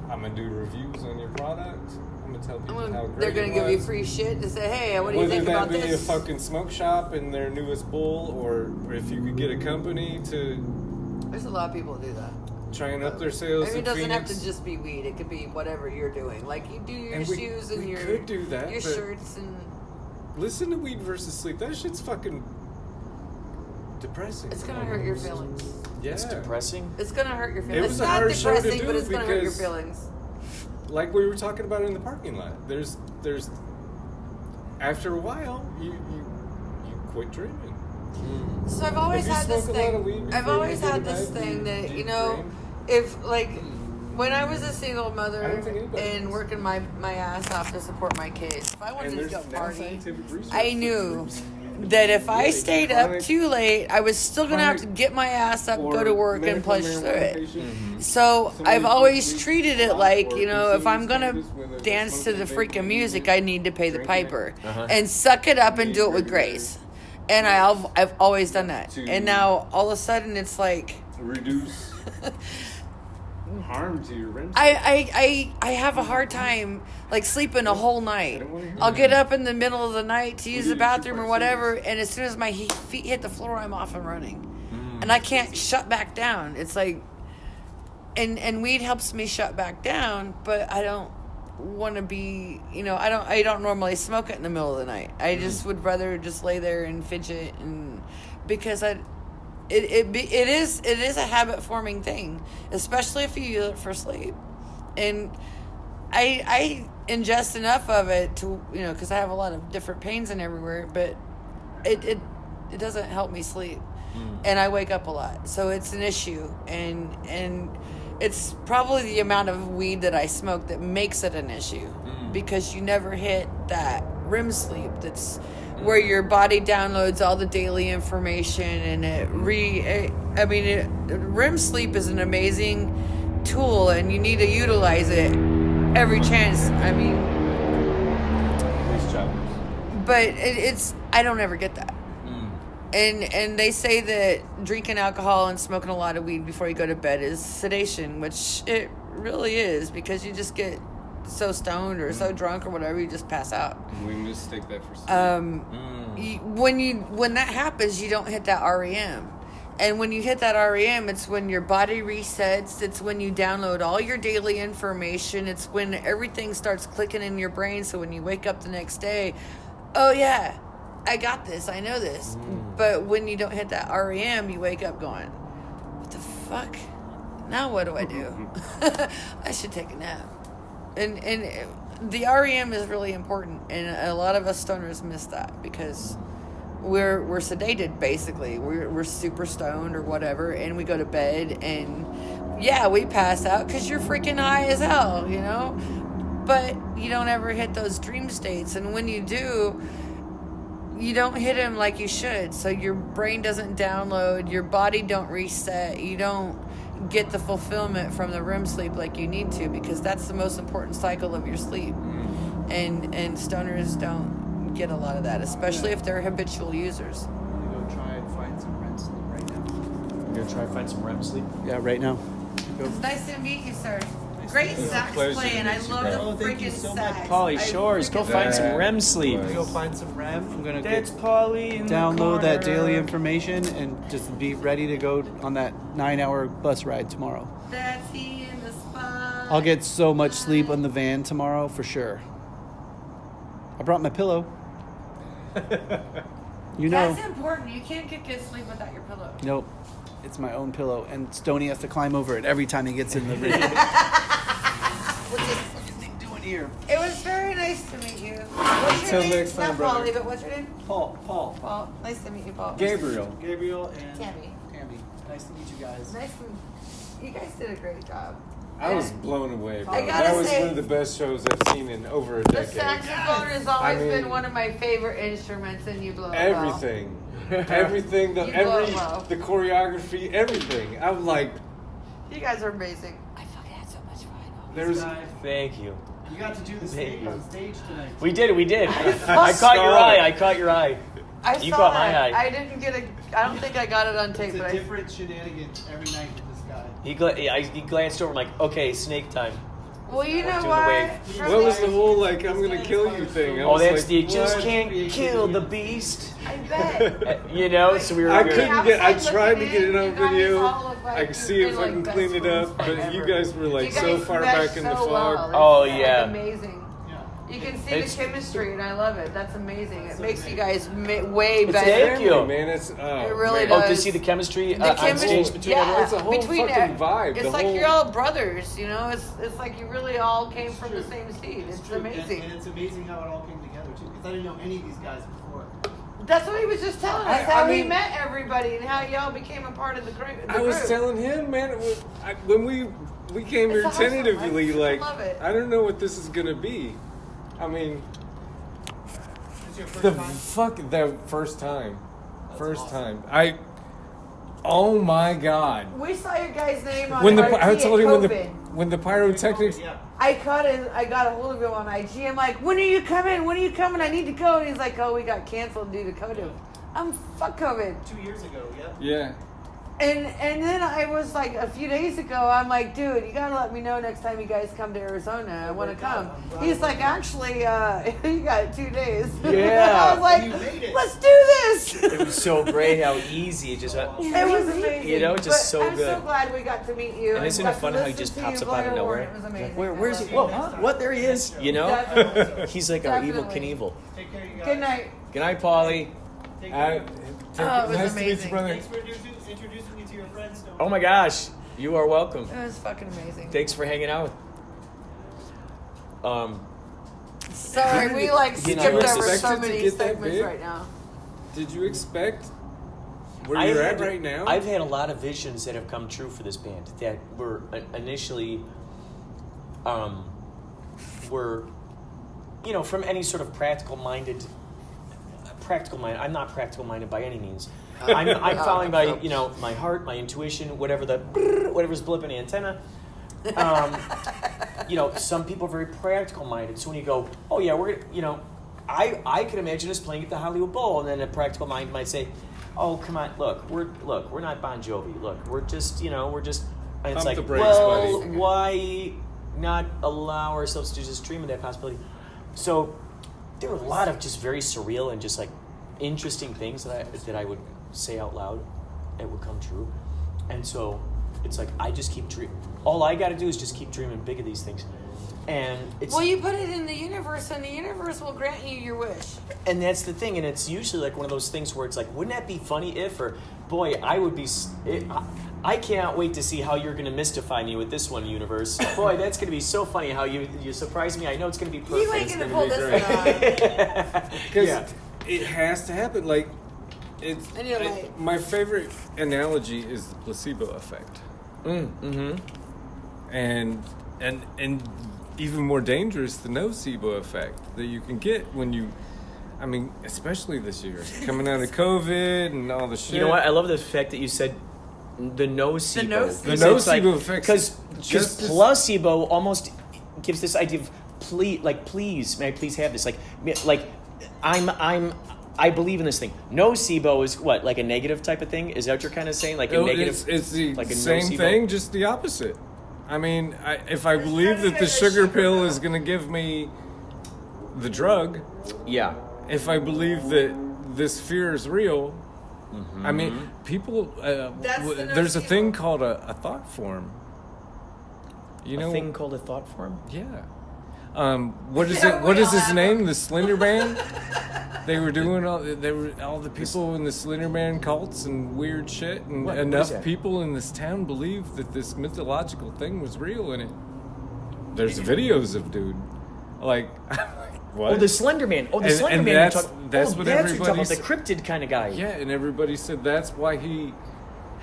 I'm gonna do reviews on your product. I'm gonna tell people how great They're going it to give you was. free shit to say, hey, what do you Whether think that about be this? a fucking smoke shop in their newest bowl, or if you could get a company to There's a lot of people who do that. try and up their sales I mean, in it doesn't Phoenix. have to just be weed. It could be whatever you're doing. Like you do your And we- shoes and we your could do that, your but- shirts and Listen to Weed versus Sleep. That shit's fucking depressing. it's gonna hurt your feelings. Yeah. It's depressing. It's gonna hurt your feelings. was It's a not hard show to depressing, do but it's gonna hurt your because- feelings. Like we were talking about in the parking lot. There's after a while you quit dreaming. So I've always If you had this smoke a lot of thing. weed I've before you always go to had this bed, thing do that you you know, dream? if like when I was a single mother I don't think anybody and does. working my ass off to support my kids, if I wanted And to there's go now party, scientific research I that knew proves that if I really stayed up chronic- too late, I was still gonna have to get my ass up, go to work, and medical push through marijuana it. patient, So somebody I've who always sleeps treated a it lot like, or you know, if I'm consumes gonna cannabis when they're dance to the smoking freaking vape, music, I need to pay the drinking it. piper Uh-huh. and suck it up and do it with Regular grace. And I've always done that. To- And now all of a sudden it's like reduce harm to your REM. I have a hard time like sleeping a whole night. don't wanna hear I'll that. get up in the middle of the night to use do the you bathroom or keep whatever, ourselves? and as soon as my feet hit the floor, I'm off and running, and I can't shut back down. It's like, and weed helps me shut back down, but I don't want to be, you know, I don't normally smoke it in the middle of the night. I just would rather just lay there and fidget, and because it is a habit forming thing, especially if you use it for sleep. And I ingest enough of it to, because I have a lot of different pains and everywhere, but it doesn't help me sleep. And I wake up a lot, so it's an issue, and it's probably the amount of weed that I smoke that makes it an issue, because you never hit that REM sleep that's where your body downloads all the daily information, and REM sleep is an amazing tool, and you need to utilize it every chance. But I don't ever get that. And they say that drinking alcohol and smoking a lot of weed before you go to bed is sedation, which it really is, because you just get so stoned or so drunk or whatever, you just pass out. We mistake that for sleep. When that happens, you don't hit that REM. And when you hit that REM, it's when your body resets. It's when you download all your daily information. It's when everything starts clicking in your brain. So when you wake up the next day, oh yeah, I got this, I know this. But when you don't hit that REM, you wake up going, what the fuck? Now what do I do? I should take a nap. And the REM is really important, and a lot of us stoners miss that, because we're sedated, basically. We're super stoned or whatever, and we go to bed, and yeah, we pass out because you're freaking high as hell, but you don't ever hit those dream states, and when you do, you don't hit them like you should, so your brain doesn't download, your body don't reset, you don't get the fulfillment from the REM sleep like you need to, because that's the most important cycle of your sleep. And stoners don't get a lot of that, especially if they're habitual users. I'm gonna go try and find some REM sleep right now. You're gonna try to find some REM sleep? Yeah, right now. It's nice to meet you, sir. Great sax playing. I love the freaking sax. Pauly Shores, go find some REM sleep. I'm gonna go find some REM. I'm gonna That's Pauly in the download that corner. daily information and just be ready to go on that 9-hour bus ride tomorrow. That's he in the spot. I'll get so much sleep on the van tomorrow for sure. I brought my pillow. That's important. You can't get good sleep without your pillow. Nope. It's my own pillow, and Stoney has to climb over it every time he gets in the room. What's this fucking thing doing here? It was very nice to meet you. What's your Until name? next time, Not brother. Polly, but what's your name? Paul. Paul. Nice to meet you, Paul. Gabriel. Gabriel and Tammy. Nice to meet you guys. Nice to you guys did a great job. I was blown away, bro. I gotta That was say- one of the best shows I've seen in over a The decade. saxophone has always I mean- been one of my favorite instruments, and you blow it Everything. Everything, You blow it well. the choreography, everything. I'm like, well. You guys are amazing. I fucking had so much fun. there's. Thank you. You got to do the Thank you. on stage tonight. We did. I caught your eye. I caught your eye. I You saw caught my that. eye. I didn't get I don't think I got it on tape, It's but a different shenanigan every night with this guy. He glanced over. I'm like, okay, snake time. well, you know Doing the what? wave. For What was me- the whole like? I'm gonna kill you thing. I Oh, was that's like, the just what? can't kill the beast. I bet. So we were. I we were- couldn't get. I Outside tried to looking get it in, on you guys video. all look like I could see if you've I been, can like, clean it best up, friends but you forever. guys were like You so guys far mesh back in the so fog. well. Oh, It's, yeah. amazing. Yeah. You can see It's- the chemistry, and I love it. That's amazing. It makes you guys way It's better. thank you. Man, it's It really man. does. Oh, to see the chemistry The on chemistry, stage between yeah, everyone? It's a whole between fucking vibe. It's The like whole- you're all brothers, It's like you really all came from the same seed. It's true. amazing. And it's amazing how it all came together, too, because I didn't know any of these guys before. That's what he was just telling us. I How he mean- met everybody and how y'all became a part of the group. I was telling him, man, when we came here It's awesome. tentatively, I like, love it. I don't know what this is gonna be. I mean, It's your first the time? the first time, oh my god! We saw your guy's name on When Marquee I told at him COVID. when the pyrotechnics. Yeah. I got a hold of him on IG. I'm like, when are you coming? When are you coming? I need to go. And he's like, oh, we got canceled due to COVID. Fuck COVID. 2 years ago, yeah. Yeah. And then I was like, a few days ago, I'm like, dude, you gotta let me know next time you guys come to Arizona. I want to come. He's like, actually, you got 2 days. Yeah. I was like, You made it. let's do this. It was so great how easy it just went. It was amazing. You know, just But so I'm good. so glad we got to meet you. And isn't got it to funny how he listen just to pops you up out of blow your horn. nowhere? It was amazing. Where's he? I Whoa, love it. huh? What? There he is. You know? Definitely. He's like our evil Definitely. Knievel. Take care, you guys. Good night. Good night, Pauly. It was nice to meet you, amazing. brother. Thanks for introducing me to your friends. Oh my gosh, you are welcome. It was fucking amazing. Thanks for hanging out. Sorry, we like You know, skipped I over so expected to many get that segments big. right now. Did you expect where you're at right now? I've had a lot of visions that have come true for this band that were initially, were, you know, from any sort of practical mind. I'm not practical minded by any means. I'm following by, you know, my heart, my intuition, whatever's blipping the antenna. You know, some people are very practical minded. So when you go, oh yeah, we're gonna, you know, I could imagine us playing at the Hollywood Bowl, and then a practical mind might say, oh come on, look, we're not Bon Jovi. Look, we're just, and it's Pump like, the brakes, well, buddy. why not allow ourselves to just dream of that possibility? So there were a lot of just very surreal and just like interesting things that I would say out loud that would come true. And so it's like I just keep dreaming. All I got to do is just keep dreaming big of these things. And it's Well, you put it in the universe, and the universe will grant you your wish. and that's the thing, and it's usually like one of those things where it's like, wouldn't that be funny if, or boy, I would be. I can't wait to see how you're going to mystify me with this one, universe. Boy, that's going to be so funny how you surprise me. I know it's going to be perfect. You ain't It's gonna gonna pull be this great. one off. Because it has to happen. Like, it's And you're like- my favorite analogy is the placebo effect. And even more dangerous, the nocebo effect that you can get when you, I mean, especially this year, coming out of COVID and all the shit. You know what? I love the fact that you said the nocebo. The nocebo. The nocebo effect. Because Just as- placebo almost gives this idea of please, may I please have this? I believe in this thing. Nocebo is what, like a negative type of thing? Is that what you're kind of saying? Like a negative? It's the like a same nocebo? thing, just the opposite. I mean, if I believe that the sugar pill is going to give me the drug, Yeah. if I believe that this fear is real, I mean, people. That's the there's a nocebo. thing called a thought form. You know, A thing called a thought form? yeah. What is Yeah, it? What we is all his have name? The Slender Man. They were doing all the people in the Slender Man cults and weird shit, and What is enough that? people in this town believed that this mythological thing was real, and there's videos of dude, like, what? Oh, the Slender Man. Oh, the And- Slender and Man. that's- you're talking- that's oh, what that's what you're talking about, everybody's- the cryptid kind of guy. Yeah, and everybody said that's why he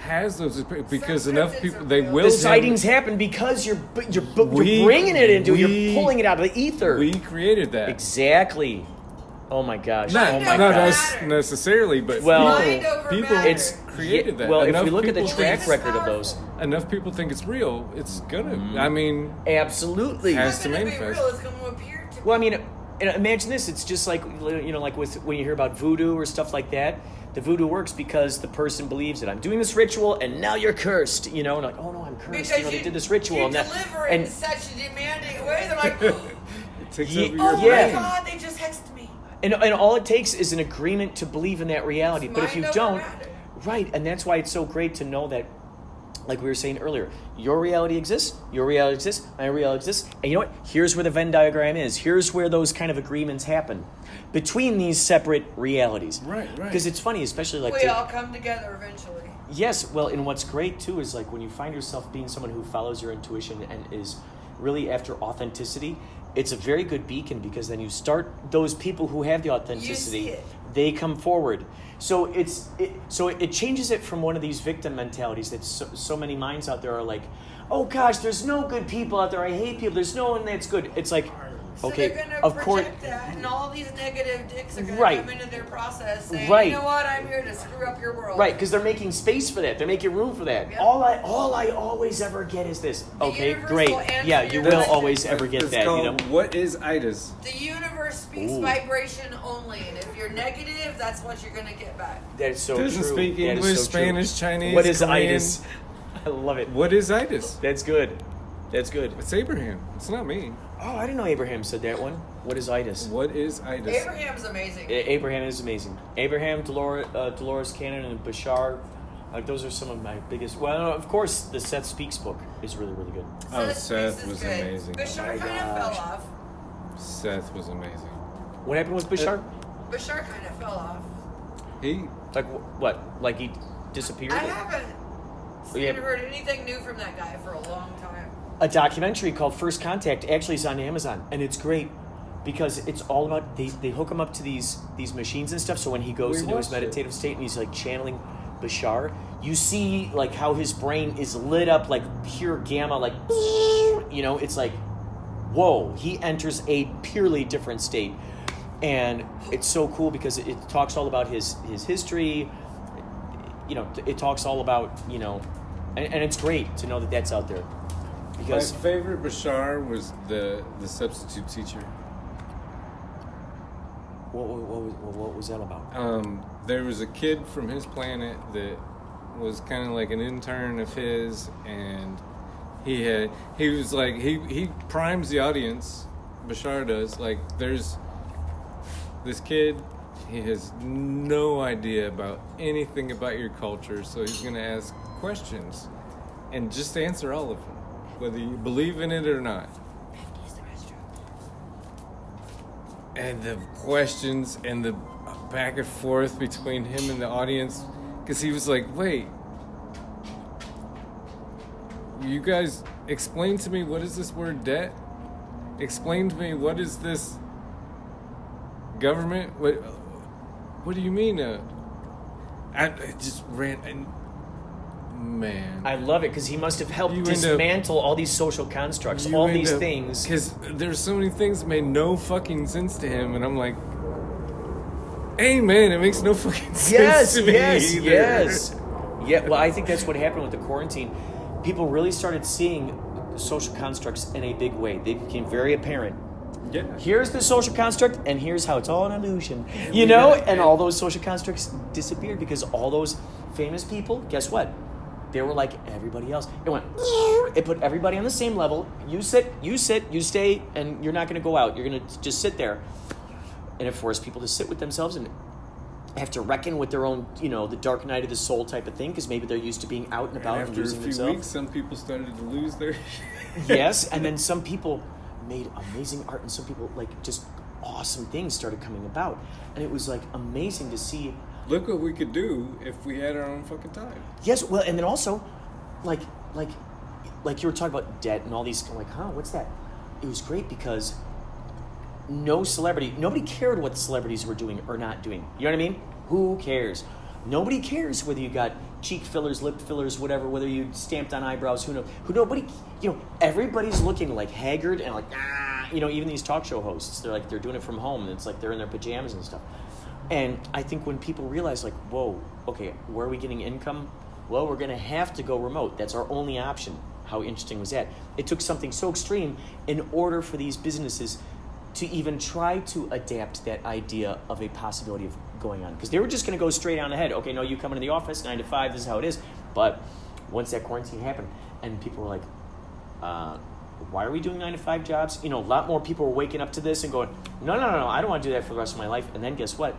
has those, because Some enough cryptids people are they real. will. The sightings happen because you're bringing it into, you're pulling it out of the ether. We created that. Exactly. Oh my gosh. Not, oh my not gosh. us necessarily, but Well, Mind over people matter. It's created that. Well, if Enough we look at the people track think- record of those, enough people think it's real, it's gonna. I mean, absolutely. Has It's to gonna be manifest. real. It's going to appear to Well, I mean, imagine this. It's just like, you know, like with when you hear about voodoo or stuff like that. The voodoo works because the person believes that I'm doing this ritual and now you're cursed. You know, and like, oh no, I'm cursed. Because you know, they did this ritual you and that. deliver it in And such a demanding way. They're like, oh it takes Ye- over your yeah. my brain. God, they just hexed me. And all it takes is an agreement to believe in that reality. It's But if you mind over don't, matter. right, and that's why it's so great to know that, like we were saying earlier, your reality exists, your reality exists, my reality exists, and you know what? Here's where the Venn diagram is. Here's where those kind of agreements happen between these separate realities. Right. Because it's funny, especially like We all come together eventually. yes, well, and what's great too is like when you find yourself being someone who follows your intuition and is really after authenticity, it's a very good beacon because then you start those people who have the authenticity, You see it. they come forward. So it changes it from one of these victim mentalities that so many minds out there are like, oh gosh, there's no good people out there. I hate people. There's no one that's good. It's like, So okay, they're gonna of course, project that, and all these negative dicks are gonna Right. come into their process saying, Right. you know what, I'm here to screw up your world. right? Because they're making space for that. They're making room for that. Yep. All I always ever get is this. Okay, universe great. will answer Yeah, your you will question. always ever get It's that. called, You know. what is itis? The universe speaks Ooh. vibration only, and if you're negative, that's what you're gonna get back. That is so Doesn't true. speak That is English, so true. Spanish, Chinese. What is Korean. itis? I love it. What is itis? That's good. That's good. It's Abraham. It's not me. Oh, I didn't know Abraham said that one. What is itis? What is itis? Abraham's amazing. Abraham is amazing. Abraham, Dolores Cannon, and Bashar. Those are some of my biggest. Well, of course, the Seth Speaks book is really, really good. Oh, This Seth piece is was good. amazing. Bashar my kind of gosh. fell off. Seth was amazing. What happened with Bashar? Bashar kind of fell off. Like what? Like he disappeared? I haven't Yeah. heard anything new from that guy for a long time. A documentary called First Contact actually is on Amazon, and it's great because it's all about they hook him up to these machines and stuff. So when he goes into his meditative state and he's like channeling Bashar, you see like how his brain is lit up like pure gamma, like it's like whoa, he enters a purely different state. And it's so cool because it talks all about his history. It talks all about, and it's great to know that that's out there. Because my favorite Bashar was the substitute teacher. What was that about? There was a kid from his planet that was kind of like an intern of his, and he was like he primes the audience. Bashar does, like, there's this kid, he has no idea about anything about your culture, so he's going to ask questions and just answer all of them, whether you believe in it or not. And the questions and the back and forth between him and the audience, because he was like, wait, you guys explain to me, what is this word debt? Explain to me, what is this government? What do you mean? I just ran, and man, I love it because he must have helped dismantle all these social constructs, all these things. Because there's so many things that made no fucking sense to him, and I'm like, hey man, it makes no fucking sense to me either. Yes. Yeah, well, I think that's what happened with the quarantine. People really started seeing social constructs in a big way. They became very apparent. Yeah. Here's the social construct, and here's how it's all an illusion. And all those social constructs disappeared because all those famous people, guess what? They were like everybody else. It put everybody on the same level. You sit, you stay, and you're not going to go out. You're going to just sit there. And it forced people to sit with themselves and have to reckon with their own, the dark night of the soul type of thing, because maybe they're used to being out and about and losing themselves. After a few weeks, some people started to lose their Yes, and then some people made amazing art, and some people, like, just awesome things started coming about. And it was, like, amazing to see. Look what we could do if we had our own fucking time. Yes, well, and then also, like you were talking about debt and all these, like, what's that? It was great because nobody cared what the celebrities were doing or not doing. You know what I mean? Who cares? Nobody cares whether you got cheek fillers, lip fillers, whatever, whether you stamped on eyebrows, nobody, everybody's looking like haggard and like, even these talk show hosts, they're doing it from home, and it's like they're in their pajamas and stuff. And I think when people realize, like, whoa, okay, where are we getting income? Well, we're going to have to go remote. That's our only option. How interesting was that? It took something so extreme in order for these businesses to even try to adapt that idea of a possibility of going on. Because they were just going to go straight on ahead. Okay, no, you come into the office, 9 to 5, this is how it is. But once that quarantine happened, and people were like, why are we doing 9 to 5 jobs? A lot more people were waking up to this and going, no, I don't want to do that for the rest of my life. And then guess what?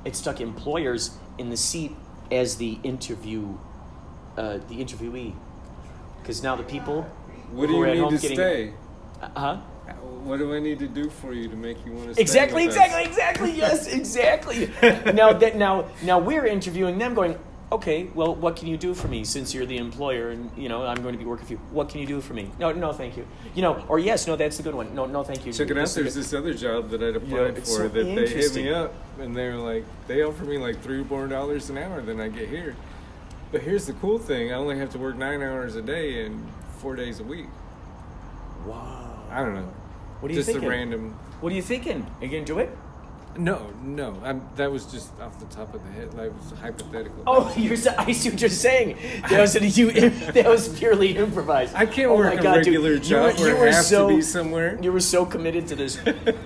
It stuck employers in the seat as the interviewee. Because now the people what do who you are at need home to getting, stay? What do I need to do for you to make you want to stay? Exactly. with us? Exactly. Yes, exactly. now we're interviewing them, going, okay, well, what can you do for me since you're the employer and I'm going to be working for you? What can you do for me? No, thank you. Or yes, no, that's the good one. No, thank you. Check it out. There's this other job that I'd applied for so that they hit me interesting. up, and they were like, they offered me like $3 more an hour than I get here. But here's the cool thing: I only have to work 9 hours a day and 4 days a week. Wow. I don't know. What are you just thinking? a random. What are you thinking? Are you going to do it? No. That was just off the top of the head. That was hypothetical. Oh, I see what you're saying. That was purely improvised. I can't work a regular job where I have to be somewhere. You were so committed to this.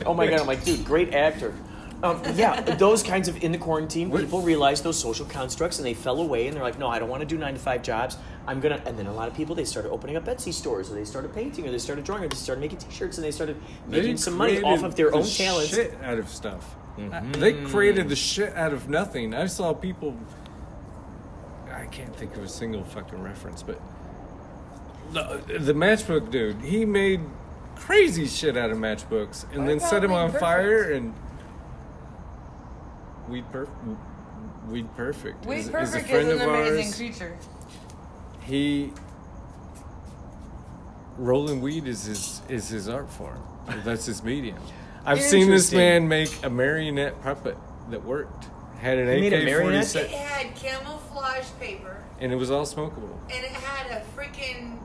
Oh my God, I'm like, dude, great actor. Those kinds of, in the quarantine, people realized those social constructs and they fell away and they're like, no, I don't want to do 9 to 5 jobs. And then a lot of people, they started opening up Etsy stores, or they started painting, or they started drawing, or they started making t-shirts, and they started making some money off of their own talents. Shit out of stuff. They created the shit out of nothing. I saw people, I can't think of a single fucking reference, but the matchbook dude, he made crazy shit out of matchbooks and then set them on fire and Weed Perfect. Weed a Perfect friend is an of amazing ours. creature. Rolling weed is his art form. That's his medium. I've seen this man make a marionette puppet that worked. Had an He made a marionette? AK-47, It had camouflage paper, and it was all smokable. and it had a freaking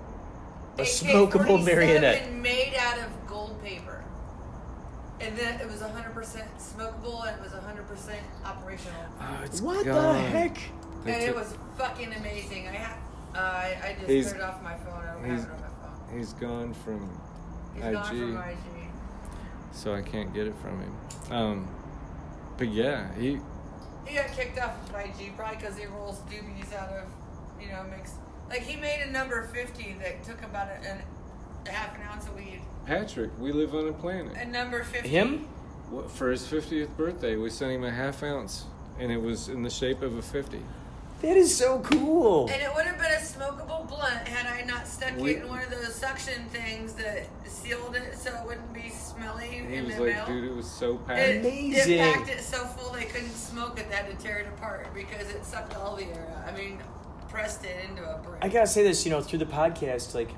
A smokable AK-47 marionette. made out of gold paper. And then it was 100% smokable, and it was 100% operational. Oh, it's What the gone. heck? They And it took- was fucking amazing. I just He's- put it off my phone. I don't have it on my phone. He's gone from He's IG, gone from IG. so I can't get it from him. But yeah, He got kicked off of IG probably because he rolls doobies out of, mixed. Like, he made a number 50 that took about a half an ounce of weed. Patrick, we live on a planet. A number 50. Him? For his 50th birthday, we sent him a half ounce, and it was in the shape of a 50. That is so cool. And it would have been a smokable blunt had I not stuck We- it in one of those suction things that sealed it so it wouldn't be smelly He in was the like, mail. dude, it was so packed. Amazing. It packed it so full they couldn't smoke it. They had to tear it apart because it sucked all the air out. I mean, pressed it into a brick. I gotta say this, through the podcast, like,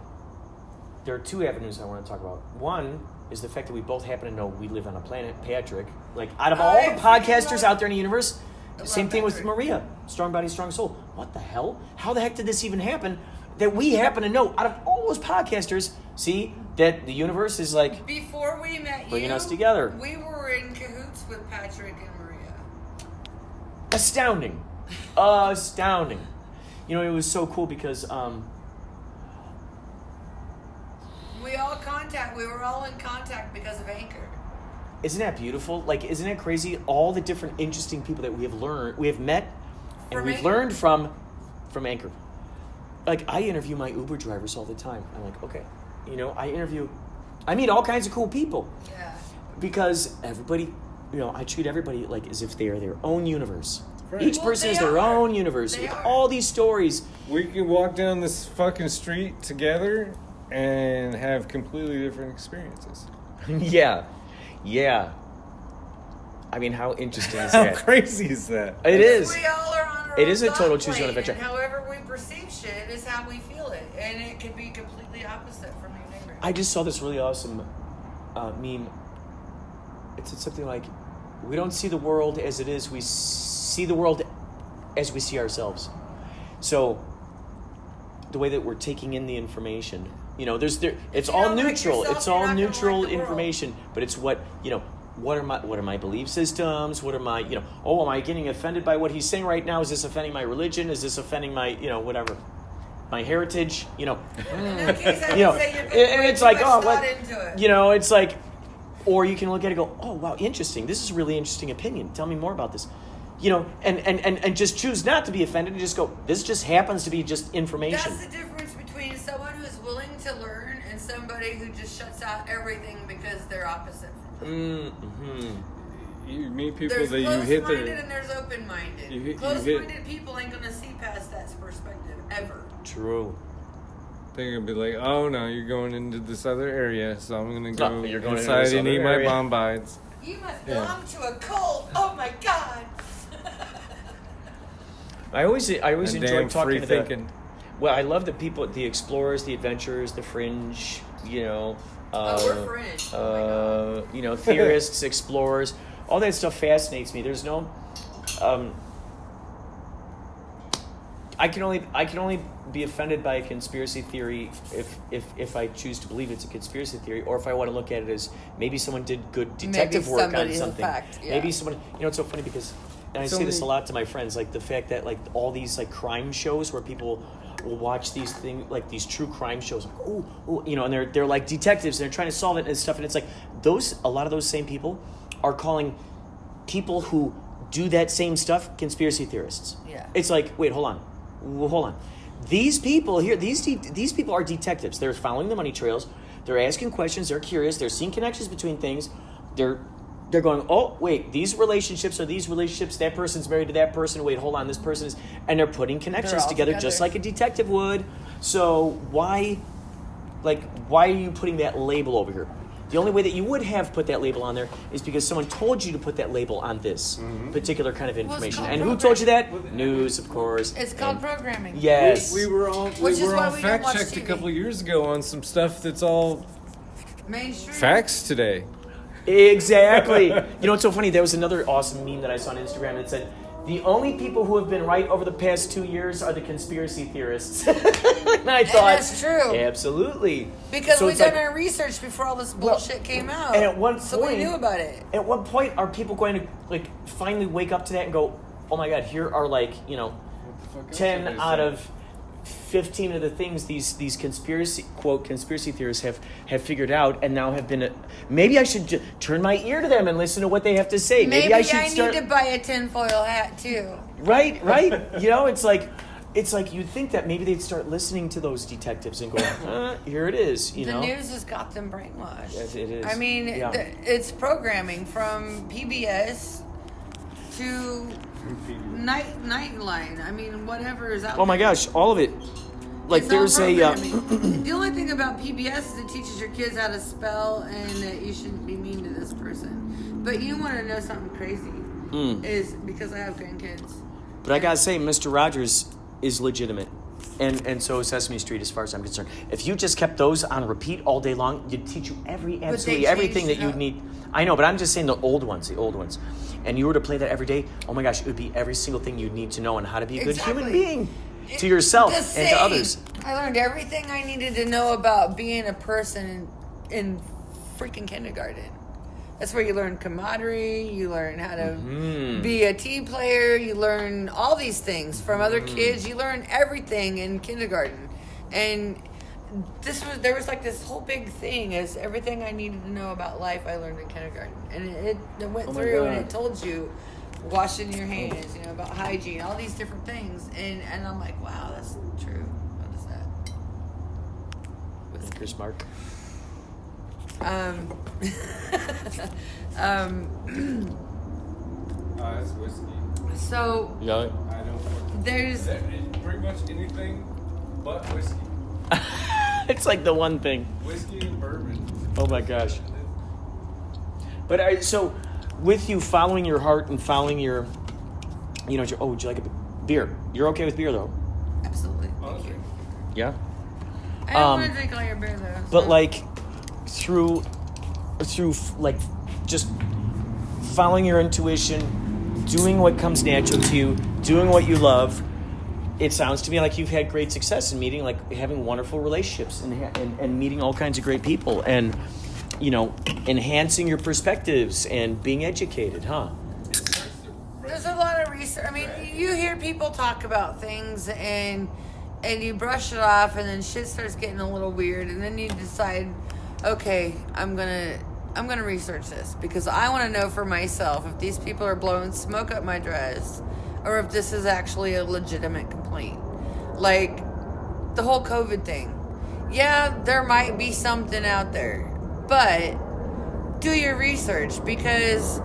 there are two avenues I want to talk about. One is the fact that we both happen to know we live on a planet, Patrick. Like, out of all the podcasters out there in the universe, same thing with Patrick. Maria, Strong Body, Strong Soul. What the hell? How the heck did this even happen? That we happen to know, out of all those podcasters, see, that the universe is like, Before we met bringing you, us together. we were in cahoots with Patrick and Maria. astounding. Astounding. It was so cool because, We were all in contact because of Anchor. isn't that beautiful? Like, isn't that crazy? All the different interesting people that we have met, and From we've Anchor. learned from Anchor. Like, I interview my Uber drivers all the time. I'm like, okay, I meet all kinds of cool people Yeah. because everybody, I treat everybody like as if they are their own universe. Right. Each Well, person they is their are. own universe They with are. all these stories. We could walk down this fucking street together and have completely different experiences. Yeah. I mean, how interesting is How that? crazy is that? It is. We all are on our It own is a total thought choose your own plane, adventure. And however we perceive shit is how we feel it. And it can be completely opposite from your neighbor. I just saw this really awesome meme. It said something like, we don't see the world as it is, we see the world as we see ourselves. So, the way that we're taking in the information, it's you all don't like neutral. yourself, It's you're all not gonna neutral like the world. information, but it's what are my belief systems? What are my, am I getting offended by what he's saying right now? Is this offending my religion? Is this offending my, whatever, my heritage? In that case, I would you know, say you're and putting it's too like, much oh, thought what, into it. it's like, or you can look at it and go, oh, wow, interesting. This is a really interesting opinion. Tell me more about this. And just choose not to be offended and just go, this just happens to be just information. That's the difference between someone who's willing to learn and somebody who just shuts out everything because they're opposite from them. Mm-hmm. You meet people There's that you hit closed-minded their... and there's open-minded. You hit- Closed-minded people ain't gonna see past that perspective ever. True. They're going to be like, oh, no, you're going into this other area, so I'm going to go No, you're going into inside this and other eat my area. bombides. You must Yeah. belong to a cult. Oh my god. I always And enjoy damn talking free to thinking. well, I love the people, the explorers, the adventurers, the fringe, Oh, we're fringe. Oh my God. Theorists, explorers, all that stuff fascinates me. There's no, I can only be offended by a conspiracy theory if I choose to believe it's a conspiracy theory, or if I want to look at it as maybe someone did good detective work on somebody's a something. fact, yeah. Maybe someone, it's so funny because, and I say this a lot to my friends, like the fact that like all these like crime shows where people will watch these things, like these true crime shows, like, oh, and they're like detectives and they're trying to solve it and stuff, and it's like a lot of those same people are calling people who do that same stuff conspiracy theorists. Yeah. It's like, wait, hold on. These people here, these people are detectives. They're following the money trails. They're asking questions. They're curious. They're seeing connections between things. They're going, oh, wait, these relationships are these relationships. That person's married to that person. Wait, hold on, this person is... And they're putting connections all together, together. just like a detective would. So why are you putting that label over here? The only way that you would have put that label on there is because someone told you to put that label on this particular kind of information. called And who told you that? News, of course. It's called programming. Yes. We were all Which is why we don't fact watch checked a TV. couple of years ago on some stuff that's all Mainstream. facts today. Exactly. You know what's so funny? There was another awesome meme that I saw on Instagram that said, the only people who have been right over the past 2 years are the conspiracy theorists. And I thought, that's true. Absolutely. Because So we it's done like- our research before all this bullshit came out. And at one so we point- knew about it. At what point are people going to like finally wake up to that and go, oh my God, here are like, 10 out of 15 of the things these conspiracy theorists have figured out and now have been maybe I should turn my ear to them and listen to what they have to say. Maybe I should I start need to buy a tinfoil hat too. right. It's like you'd think that maybe they'd start listening to those detectives and go, here it is. The news has got them brainwashed. Yes, it is. I mean, Yeah. it's programming from PBS to Nightline. I mean, whatever is out. Oh my there. gosh, all of it. Like It's all there's a programming. The only thing about PBS is it teaches your kids how to spell and that you shouldn't be mean to this person. But you want to know something crazy? Is because I have grandkids. But I gotta say, Mr. Rogers is legitimate. And so is Sesame Street as far as I'm concerned. If you just kept those on repeat all day long, you'd teach you absolutely everything that changed you it would up. need. I know, but I'm just saying the old ones. And you were to play that every day, oh my gosh, it would be every single thing you'd need to know on how to be a good human Exactly. being to yourself The and same. to others. I learned everything I needed to know about being a person in freaking kindergarten. That's where you learn camaraderie, you learn how to be a team player, you learn all these things from other kids, you learn everything in kindergarten. And there was like this whole big thing is everything I needed to know about life I learned in kindergarten. And it went through and it told you washing your hands, about hygiene, all these different things. And I'm like, wow, that's true. What is that? Chris Mark. That's whiskey. So Yeah. I don't. there's Pretty much anything but whiskey. It's like the one thing. Whiskey and bourbon. Oh my gosh. But so with you following your heart and following your, would you like a beer? You're okay with beer though? absolutely. Thank you. Yeah. I don't want to drink all your beer though. But so- like through like just following your intuition, doing what comes natural to you, doing what you love, it sounds to me like you've had great success in meeting, like having wonderful relationships and meeting all kinds of great people and, enhancing your perspectives and being educated, huh? There's a lot of research. I mean, you hear people talk about things and you brush it off, and then shit starts getting a little weird, and then you decide, okay, I'm gonna research this because I want to know for myself if these people are blowing smoke up my dress or if this is actually a legitimate complaint. Like the whole COVID thing. Yeah, there might be something out there, but do your research because,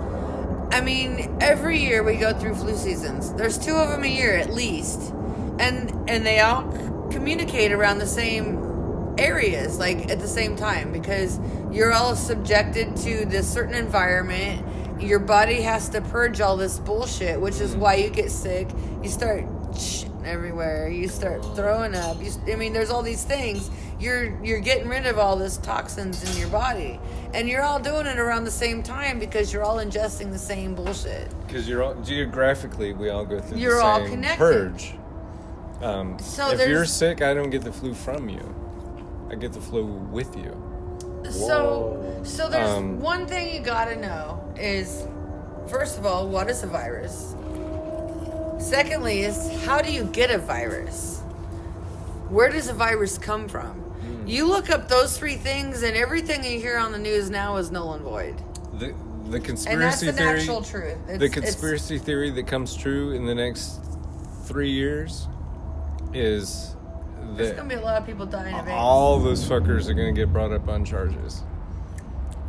I mean, every year we go through flu seasons. There's 2 of them a year at least, and they all communicate around the same areas, like at the same time, because you're all subjected to this certain environment. Your body has to purge all this bullshit, which is why you get sick. You start shitting everywhere. You start throwing up. There's all these things. You're getting rid of all this toxins in your body, and you're all doing it around the same time because you're all ingesting the same bullshit. Because you're all geographically, we all go through You're the all same connected. purge. So if you're there's- sick, I don't get the flu from you. I get the flu with you. So there's one thing you gotta know is, first of all, what is a virus? Secondly is, how do you get a virus? Where does a virus come from? You look up those 3 things and everything you hear on the news now is null and void. The conspiracy And that's the theory. actual truth. The conspiracy theory that comes true in the next 3 years is There's that gonna be a lot of people dying of AIDS. all those fuckers are going to get brought up on charges.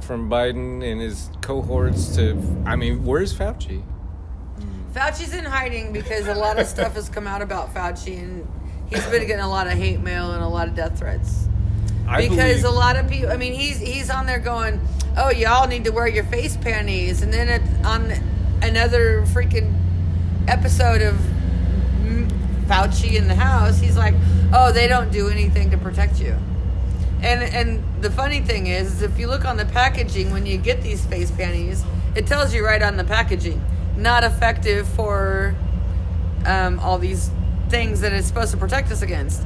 From Biden and his cohorts to, where's Fauci? Fauci's in hiding because a lot of stuff has come out about Fauci, and he's been getting a lot of hate mail and a lot of death threats. Because a lot of people, I mean, he's on there going, oh, y'all need to wear your face panties. And then on another freaking episode of Fauci in the house, he's like, oh, they don't do anything to protect you. And the funny thing is, if you look on the packaging, when you get these face panties, it tells you right on the packaging, not effective for all these things that it's supposed to protect us against.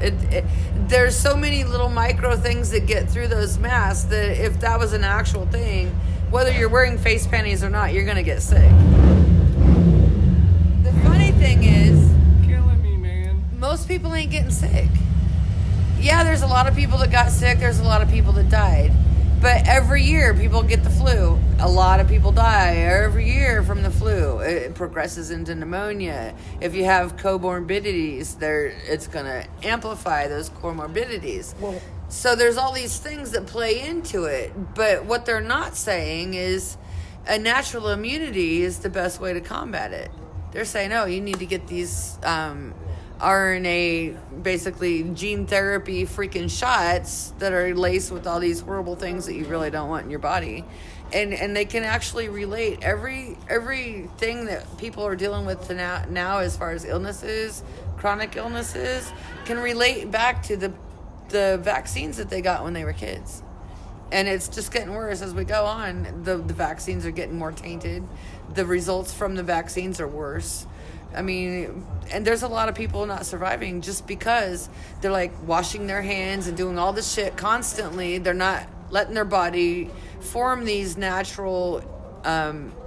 There's so many little micro things that get through those masks that if that was an actual thing, whether you're wearing face panties or not, you're going to get sick. The funny thing is, Killing me, man. most people ain't getting sick. Yeah, there's a lot of people that got sick. There's a lot of people that died. But every year, people get the flu. A lot of people die every year from the flu. It progresses into pneumonia. If you have comorbidities, it's going to amplify those comorbidities. Well, so there's all these things that play into it. But what they're not saying is a natural immunity is the best way to combat it. They're saying, oh, you need to get these RNA, basically gene therapy freaking shots that are laced with all these horrible things that you really don't want in your body. And they can actually relate everything that people are dealing with now as far as illnesses, chronic illnesses, can relate back to the vaccines that they got when they were kids. And it's just getting worse as we go on. The vaccines are getting more tainted. The results from the vaccines are worse. I mean, and there's a lot of people not surviving just because they're like washing their hands and doing all this shit constantly. They're not letting their body form these natural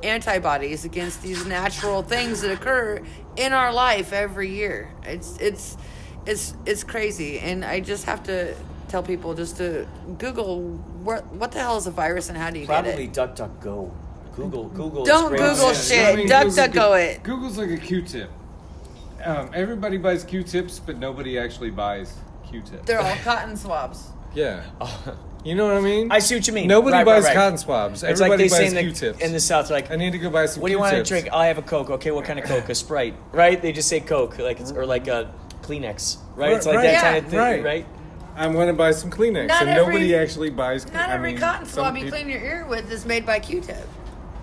antibodies against these natural things that occur in our life every year. It's crazy. And I just have to tell people just to Google what the hell is a virus and how do you get it? Probably DuckDuckGo. Google. Don't Google shit. DuckDuckGo it. Google's like a Q-tip. Everybody buys Q-tips, but nobody actually buys Q-tips. They're all cotton swabs. Yeah. You know what I mean? I see what you mean. Nobody buys right. cotton swabs. It's Everybody like they buys say Q-tips. in the South, like, I need to go buy some Q-tips. what do you want to drink? I'll have a Coke. Okay, what kind of Coke? A Sprite, right? They just say Coke, like or like a Kleenex, right? It's like that kind of thing, right? I want to buy some Kleenex, and nobody actually buys. Not every cotton swab you clean your ear with is made by Q-tip.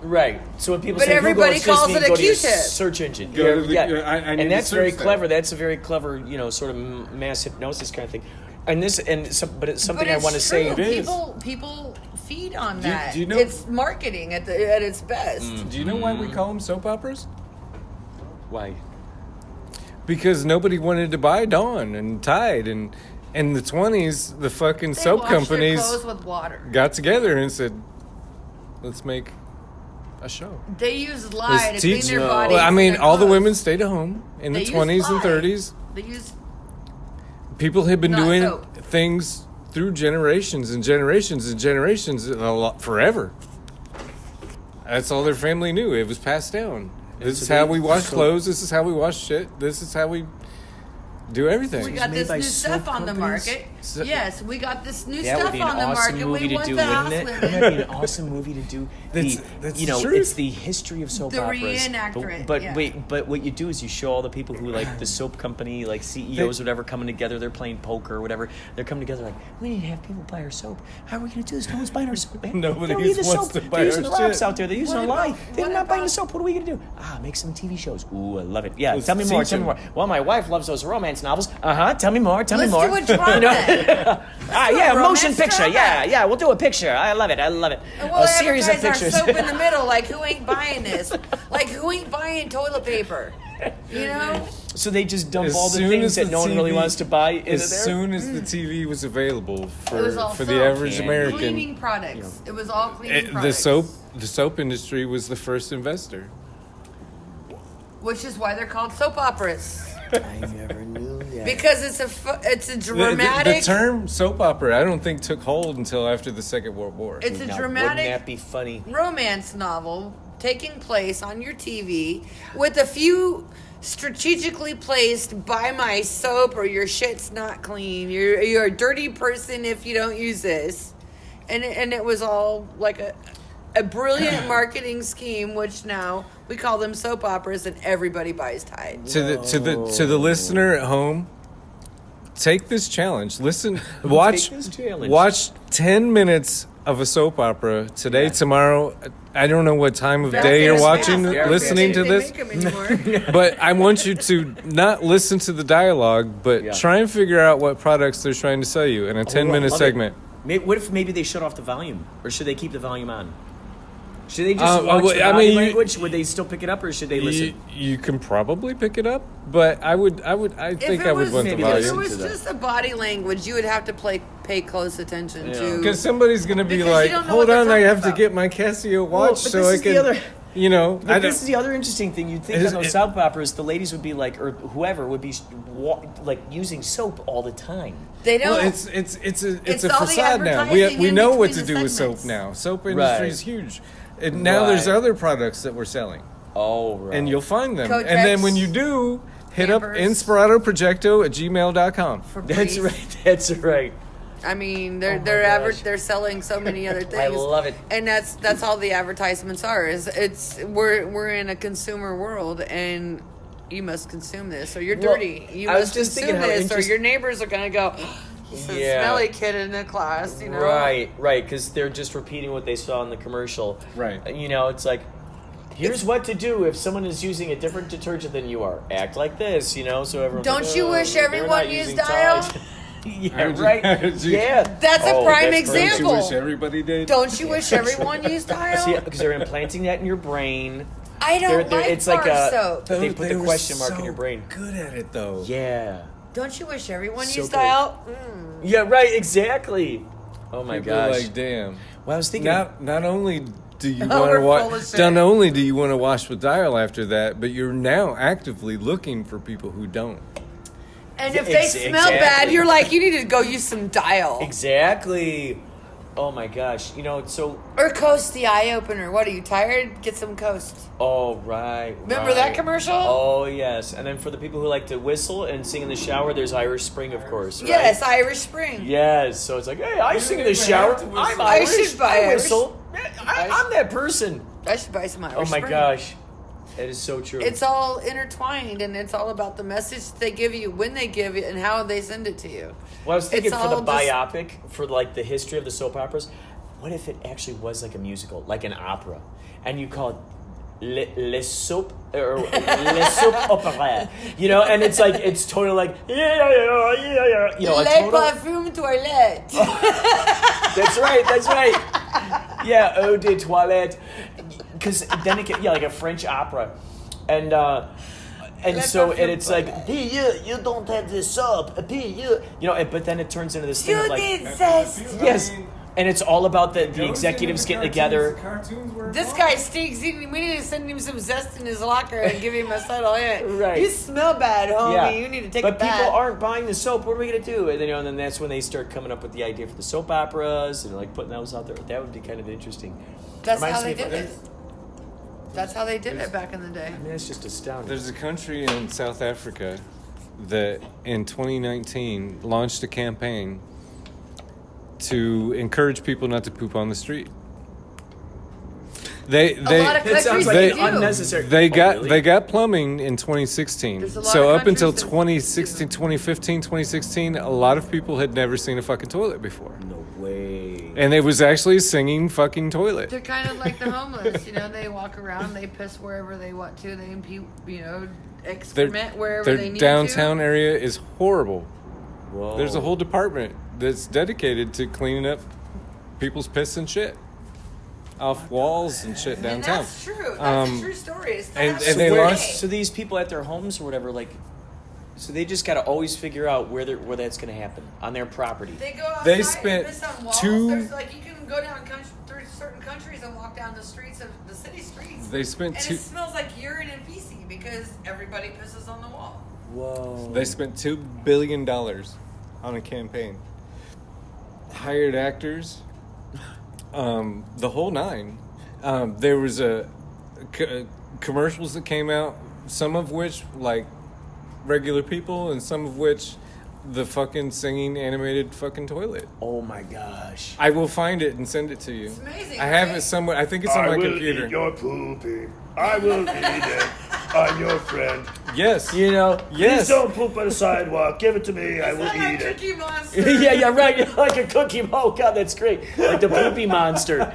Right. So when people But say everybody Google, calls it's just it a go to your Q-tip. search engine. Go to the- I need and to that's very search that. clever. That's a very clever, sort of mass hypnosis kind of thing. But it's something I want to say. True. It is. People feed on that. Do you know- It's marketing at its best. Do you know why we call them soap operas? Why? Because nobody wanted to buy Dawn and Tide, and in the 20s, the fucking They soap wash their companies clothes with water. got together and said, "Let's make a show." They use lye to Let's clean teach. their bodies. Well, I mean, and all the clothes. women stayed at home in They the use 20s and lye. 30s. They use People had been Not doing soap. things through generations and generations and generations, and a lot forever. That's all their family knew. It was passed down. This is how we wash clothes. This is how we wash shit. This is how we do everything. We got made this by new soap stuff on the companies? market. So- Yes, we got this new That would stuff be an on the awesome market. movie We to want do, the wouldn't house it? women. That'd be an awesome movie to do. That's the truth. It's the history of soap The operas. reenactor But it, wait, but what you do is you show all the people who like the soap company, like CEOs, whatever, coming together. They're playing poker or whatever. They're coming together like, we need to have people buy our soap. How are we going to do this? No one's buying our soap. Man. Nobody They don't need the wants soap. to buy They're using our the rocks shit. out there. They're using What a lie. about- They're what not buying the about- soap. What are we going to do? Make some TV shows. Ooh, I love it. Yeah, Let's tell me more. teach Tell me them. more. Well, my wife loves those romance novels. Tell me more. Tell Let's me more. do a drama. Yeah, a motion romance picture. drama. Yeah, we'll do a picture. I love it. And we'll A series of advertise pictures. our soap in the middle. Like, who ain't buying this? Like, who ain't buying toilet paper? You know? So they just dump As all the soon things as that the no one really TV wants to buy into As there. soon as the TV was available It was all for the soap. average Candy. American, Cleaning products. It was all cleaning the products. soap industry was the first investor. Which is why they're called soap operas. I never knew that. Because it's a The dramatic. term soap opera, I don't think took hold until after the Second World War. It's a Now, dramatic Wouldn't that be funny? romance novel taking place on your TV with a few strategically placed buy my soap or your shit's not clean. You're a dirty person if you don't use this. And it was all like a brilliant marketing scheme, which now we call them soap operas and everybody buys Tide. To the listener at home, take this challenge. Listen, watch 10 minutes of a soap opera today, tomorrow. I don't know what time of day you're watching, listening to this. But I want you to not listen to the dialogue, but try and figure out what products they're trying to sell you in a 10-minute segment. What if maybe they shut off the volume? Or should they keep the volume on? Should they just watch the body language? Would they still pick it up, or should they listen? You can probably pick it up, but I think I would want the volume. If it was just a body language, you would have to pay close attention to. Because somebody's going to be like, hold on, I have to get my Casio watch so I can... But this is the other interesting thing. You'd think on those soap operas, the ladies would be like, or whoever would be like using soap all the time. They don't. Well, it's a facade now. We know what to do with soap now. Soap industry is huge. And now there's other products that we're selling. Oh, right. And you'll find them. Kotex, and then when you do, hit up Inspirado Projecto at gmail.com. That's right. I mean, they're selling so many other things. I love it. And that's all the advertisements are. We're in a consumer world, and you must consume this, or you're dirty. You must consume this, or your neighbors are gonna go. He's a smelly kid in the class, you know. Right, because they're just repeating what they saw in the commercial. Right. It's like, here's what to do if someone is using a different detergent than you are. Act like this, so everyone. Don't you wish everyone used Dial? Yeah, right. That's a prime example. Don't you wish everybody did? Don't you wish everyone used Dial? Because they're implanting that in your brain. I don't like it's bar like soap. They put the question mark in your brain. Good at it though. Yeah. Don't you wish everyone used good. Dial? Yeah, right. Exactly. Oh my People gosh. Like damn. Well, I was thinking. Not only do you want to wash, not only do you want to wash with Dial after that, but you're now actively looking for people who don't. And if they smell bad, you're like, you need to go use some Dial. Exactly. Oh my gosh. Or Coast the eye opener. What, are you tired? Get some Coast. Oh, right. Remember that commercial? Oh, yes. And then for the people who like to whistle and sing in the shower, there's Irish Spring, of course, right? Yes, Irish Spring. Yes. So it's like, hey, I sing in the shower. I'm Irish. I should buy I whistle. I'm that person. I should buy some Irish Spring. Oh my gosh. It is so true. It's all intertwined, and it's all about the message they give you, when they give it, and how they send it to you. Well, I was thinking for the biopic, for like the history of the soap operas, what if it actually was like a musical, like an opera, and you call it Le Soap or Le Soap Opera, and it's like it's totally like Le Parfum Toilette. That's right. Yeah, Eau de Toilette. Because then it like a French opera, and so it's like, you don't have this soap, but then it turns into this thing of like, yes, and it's all about the executives getting together. This guy stinks. We need to send him some zest in his locker and give him a subtle hint. Right. You smell bad, homie. Yeah. You need to take But a bath. people aren't buying the soap. What are we gonna do? And then that's when they start coming up with the idea for the soap operas and like putting those out there. That would be kind of interesting. That's how they did it. That's how they did it back in the day. I mean, it's just astounding. There's a country in South Africa that in 2019 launched a campaign to encourage people not to poop on the street. A lot of countries do. Unnecessary. They got plumbing in 2016. So up until 2016, 2015, 2016, a lot of people had never seen a fucking toilet before. No way. And it was actually singing fucking toilet. They're kind of like the homeless, they walk around, they piss wherever they want to, they excrement wherever they need Their downtown area is horrible. Whoa. There's a whole department that's dedicated to cleaning up people's piss and shit off walls and shit downtown. And that's true. That's a true story. It's and they launched. So these people at their homes or whatever, so they just got to always figure out where that's going to happen on their property. They go outside They spent and piss on walls. two- There's you can go down through certain countries and walk down the streets of the city streets. They spent and it smells like urine and feces because everybody pisses on the wall. Whoa. They spent $2 billion on a campaign. Hired actors, the whole nine. There was commercials that came out, some of which like regular people, and some of which the fucking singing animated fucking toilet. Oh my gosh. I will find it and send it to you. It's amazing. I have it somewhere. I think it's on my computer. Eat your poopy. I will eat it. I'm your friend. Yes. You know? Yes. Please don't poop on the sidewalk. Give it to me. I will eat it. Cookie Monster. yeah, right. You're like a cookie. Oh, God, that's great. Like the poopy monster.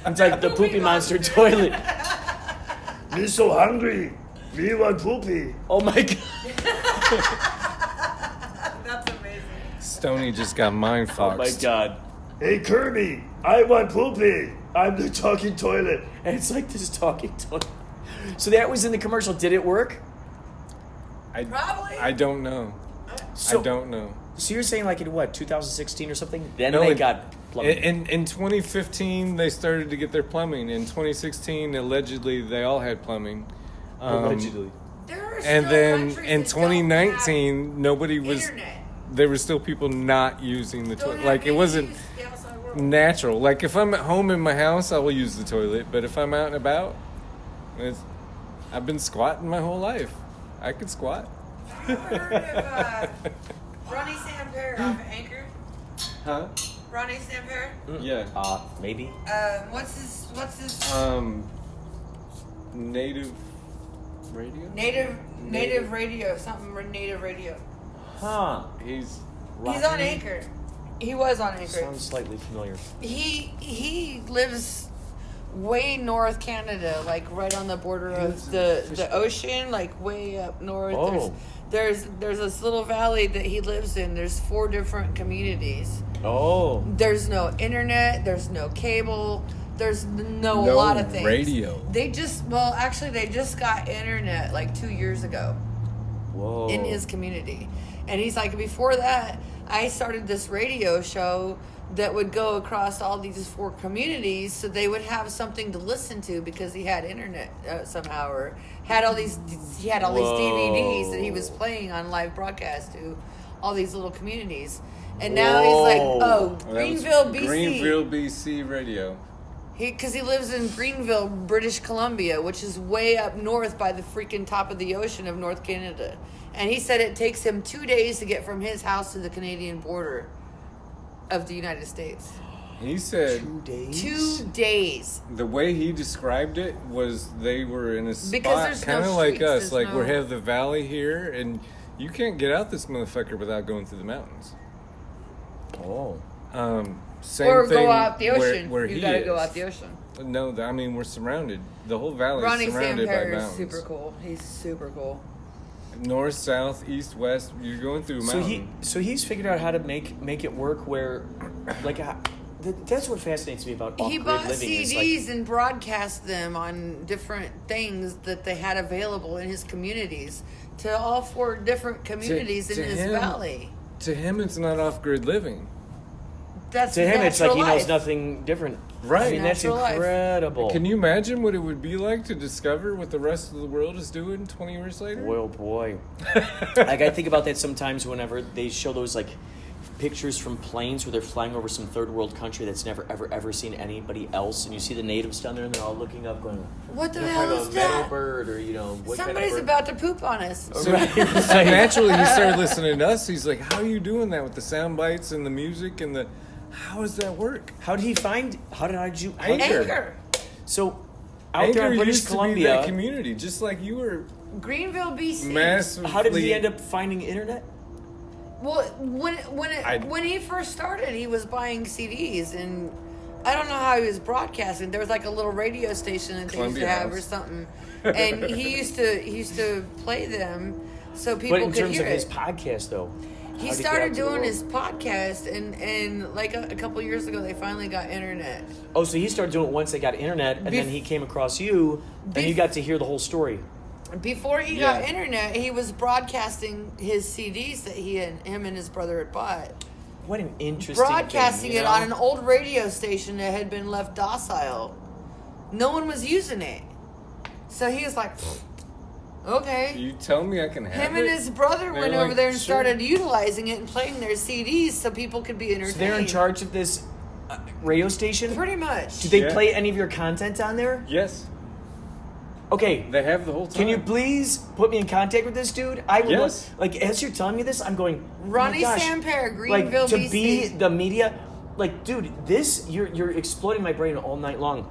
It's like the poopy monster toilet. Me so hungry. Me want poopy. Oh, my God. That's amazing. Stoney just got mind Oh, foxed. my God. Hey, Kirby. I want poopy. I'm the talking toilet. And it's like this talking toilet. So that was in the commercial. Did it work? Probably. I don't know. So, I don't know. So you're saying like in what, 2016 or something? Then No, they it- got plumbing. In 2015, they started to get their plumbing. In 2016, allegedly, they all had plumbing. Allegedly. There are And still then countries in that don't 2019, nobody have was. internet. There were still people not using the Don't toilet. have Like, it wasn't use the outside world. natural. Like, if I'm at home in my house, I will use the toilet. But if I'm out and about, I've been squatting my whole life. I could squat. Ever heard of Ronnie Samper off of Anchor? Huh? Ronnie Samper? Yeah. Maybe. What's his Native radio? native radio, something native radio. Huh. He's He's on Anchor. He was on Anchor. Sounds slightly familiar. He lives way north Canada, like right on the border of the ocean, like way up north. Oh. There's this little valley that he lives in. There's 4 different communities. Oh. There's no internet. There's no cable. There's no a No lot of things. radio. They just got internet like 2 years ago Whoa. in his community. And he's like, before that, I started this radio show that would go across all these 4 communities so they would have something to listen to because he had internet somehow, or he had all these DVDs that he was playing on live broadcast to all these little communities. And now he's like, oh, Greenville, BC. Greenville, BC radio. Because he lives in Greenville, British Columbia, which is way up north by the freaking top of the ocean of North Canada. And he said it takes him 2 days to get from his house to the Canadian border of the United States. He said 2 days? 2 days. the way he described it was they were in a Because spot there's no kind of like streets, us, there's like no- we have the valley here, and you can't get out this motherfucker without going through the mountains. Oh. Same Or thing go out the ocean. Where You he gotta go is. out the ocean. No, I mean we're surrounded. The whole valley Ronnie is surrounded by Samper is mountains. super cool. He's super cool. North, south, east, west. You're going through a mountain. So he's figured out how to make it work where, like, that's what fascinates me about He off-grid bought living. CDs is and broadcast them on different things that they had available in his communities to all 4 different communities in his valley. To him, it's not off-grid living. That's to him, it's like he natural knows life. nothing different. Right. I mean, that's Natural life. incredible. Can you imagine what it would be like to discover what the rest of the world is doing 20 years later? Boy, oh boy. Like, I think about that sometimes whenever they show those, like, pictures from planes where they're flying over some third world country that's never, ever seen anybody else, and you see the natives down there, and they're all looking up going, What the you know, hell kind is of a metal that? bird, or, you know, what Somebody's kind of bird? about to poop on us. So naturally, he started listening to us. He's like, "How are you doing that with the sound bites and the music and the? How does that work?" How did you Anchor. So out there in Anchor British used to be Columbia, that community, just like you were Greenville, BC. massively. how did he end up finding internet? Well, when he first started, he was buying CDs, and I don't know how he was broadcasting. There was like a little radio station that they used to Columbia have House. or something, and he used to play them so people But in could terms hear of his it. podcast, though, He how did it get started out to the doing world? his podcast, and like a couple years ago, they finally got internet. Oh, so he started doing it once they got internet, and then he came across you, and you got to hear the whole story. Before he got internet, he was broadcasting his CDs that him and his brother had bought. What an interesting Broadcasting thing, you it know? on an old radio station that had been left docile. No one was using it. So he was like, okay. You tell me I can have Him it? and his brother They went were over like, there and "Sure." started utilizing it and playing their CDs so people could be entertained. So they're in charge of this radio station? Pretty much. Do they Yeah. play any of your content on there? Yes, Okay. they have the whole time. Can you please put me in contact with this dude? I would Yes. like as you're telling me this, I'm going, Ronnie oh my gosh. Samper, Greenville, like to BC. be the media, like dude, this you're exploding my brain all night long,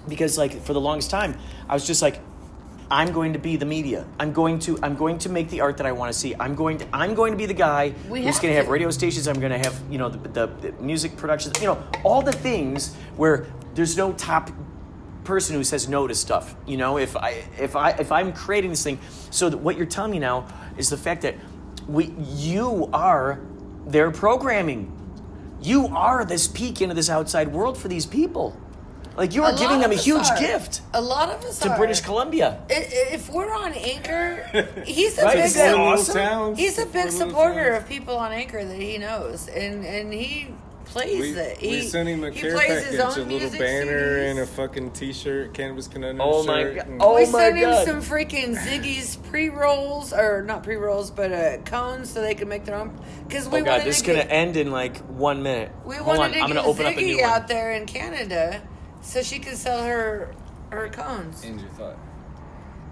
because like for the longest time I was just like, I'm going to be the media. I'm going to make the art that I want to see. I'm going to be the guy who's going to have radio stations. I'm going to have, you know, the music productions, you know, all the things where there's no top person who says no to stuff. You know, if I'm creating this thing, so that what you're telling me now is the fact that you are their programming. You are this peek into this outside world for these people. Like, you are giving them a huge gift. A lot of us to British Columbia. If we're on Anchor, he's a right? big Awesome. he's a big supporter of people on Anchor that he knows, and he plays it. We sent him a care package, a little banner and a fucking T-shirt, Cannabis Conundrum shirt. My God! We sent him some freaking Ziggy's pre-rolls, or not pre-rolls, but cones, so they can make their own. Because we wanted this is gonna end in like 1 minute. We Hold wanted on, I'm to gonna get open up a new Ziggy one. out there in Canada, so she could sell her cones. And your thought.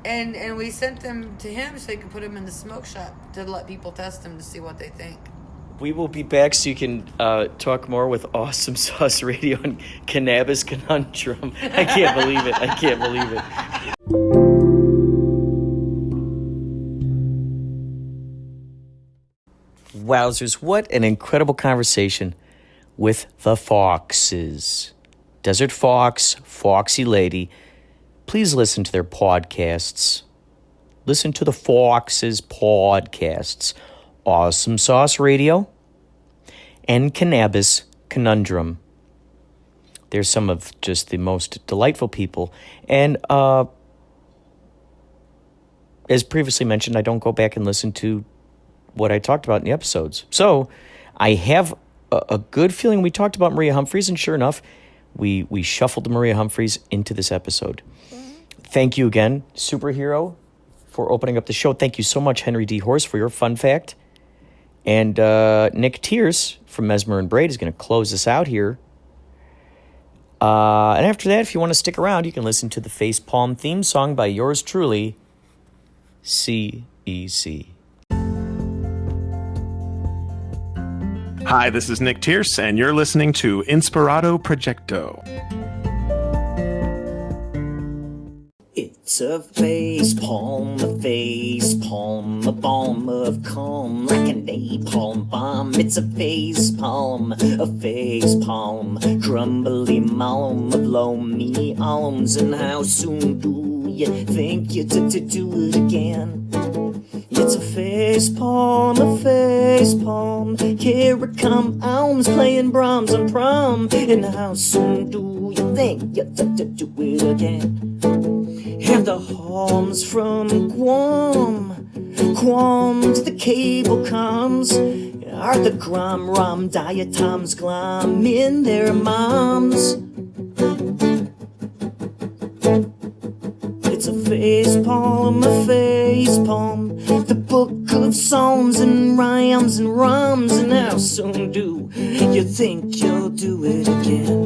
And we sent them to him so he could put them in the smoke shop to let people test them to see what they think. We will be back so you can talk more with Awesome Sauce Radio and Cannabis Conundrum. I can't believe it. I can't believe it. Wowzers, what an incredible conversation with the Fawkesses. Desert Fawkes, Fawkesy Lady. Please listen to their podcasts. Listen to the Fawkesses podcasts. Awesome Sauce Radio and Cannabis Conundrum. They're some of just the most delightful people. And as previously mentioned, I don't go back and listen to what I talked about in the episodes. So I have a good feeling we talked about Maria Humphreys, and sure enough, we shuffled Maria Humphreys into this episode. Thank you again, Superhero, for opening up the show. Thank you so much, Henry D. Horse, for your fun fact. And Nick Tierce from Mesmer Braid is going to close us out here. And after that, if you want to stick around, you can listen to the Facepalm Theme Song by yours truly, CEC. Hi, this is Nick Tierce, and you're listening to Inspirado Projecto. It's a facepalm, a balm of calm, like a napalm bomb. It's a facepalm, crumbly malm of loamy alms. And how soon do you think you to do it again? It's a facepalm, here it come, alms playing Brahms on prom. And how soon do you think you to do it again? Have the Holmes from Guam to the cable comes. Are the Rom diatoms glom in their moms? It's a facepalm, the book of psalms and rhymes and rhymes. And how soon do you think you'll do it again?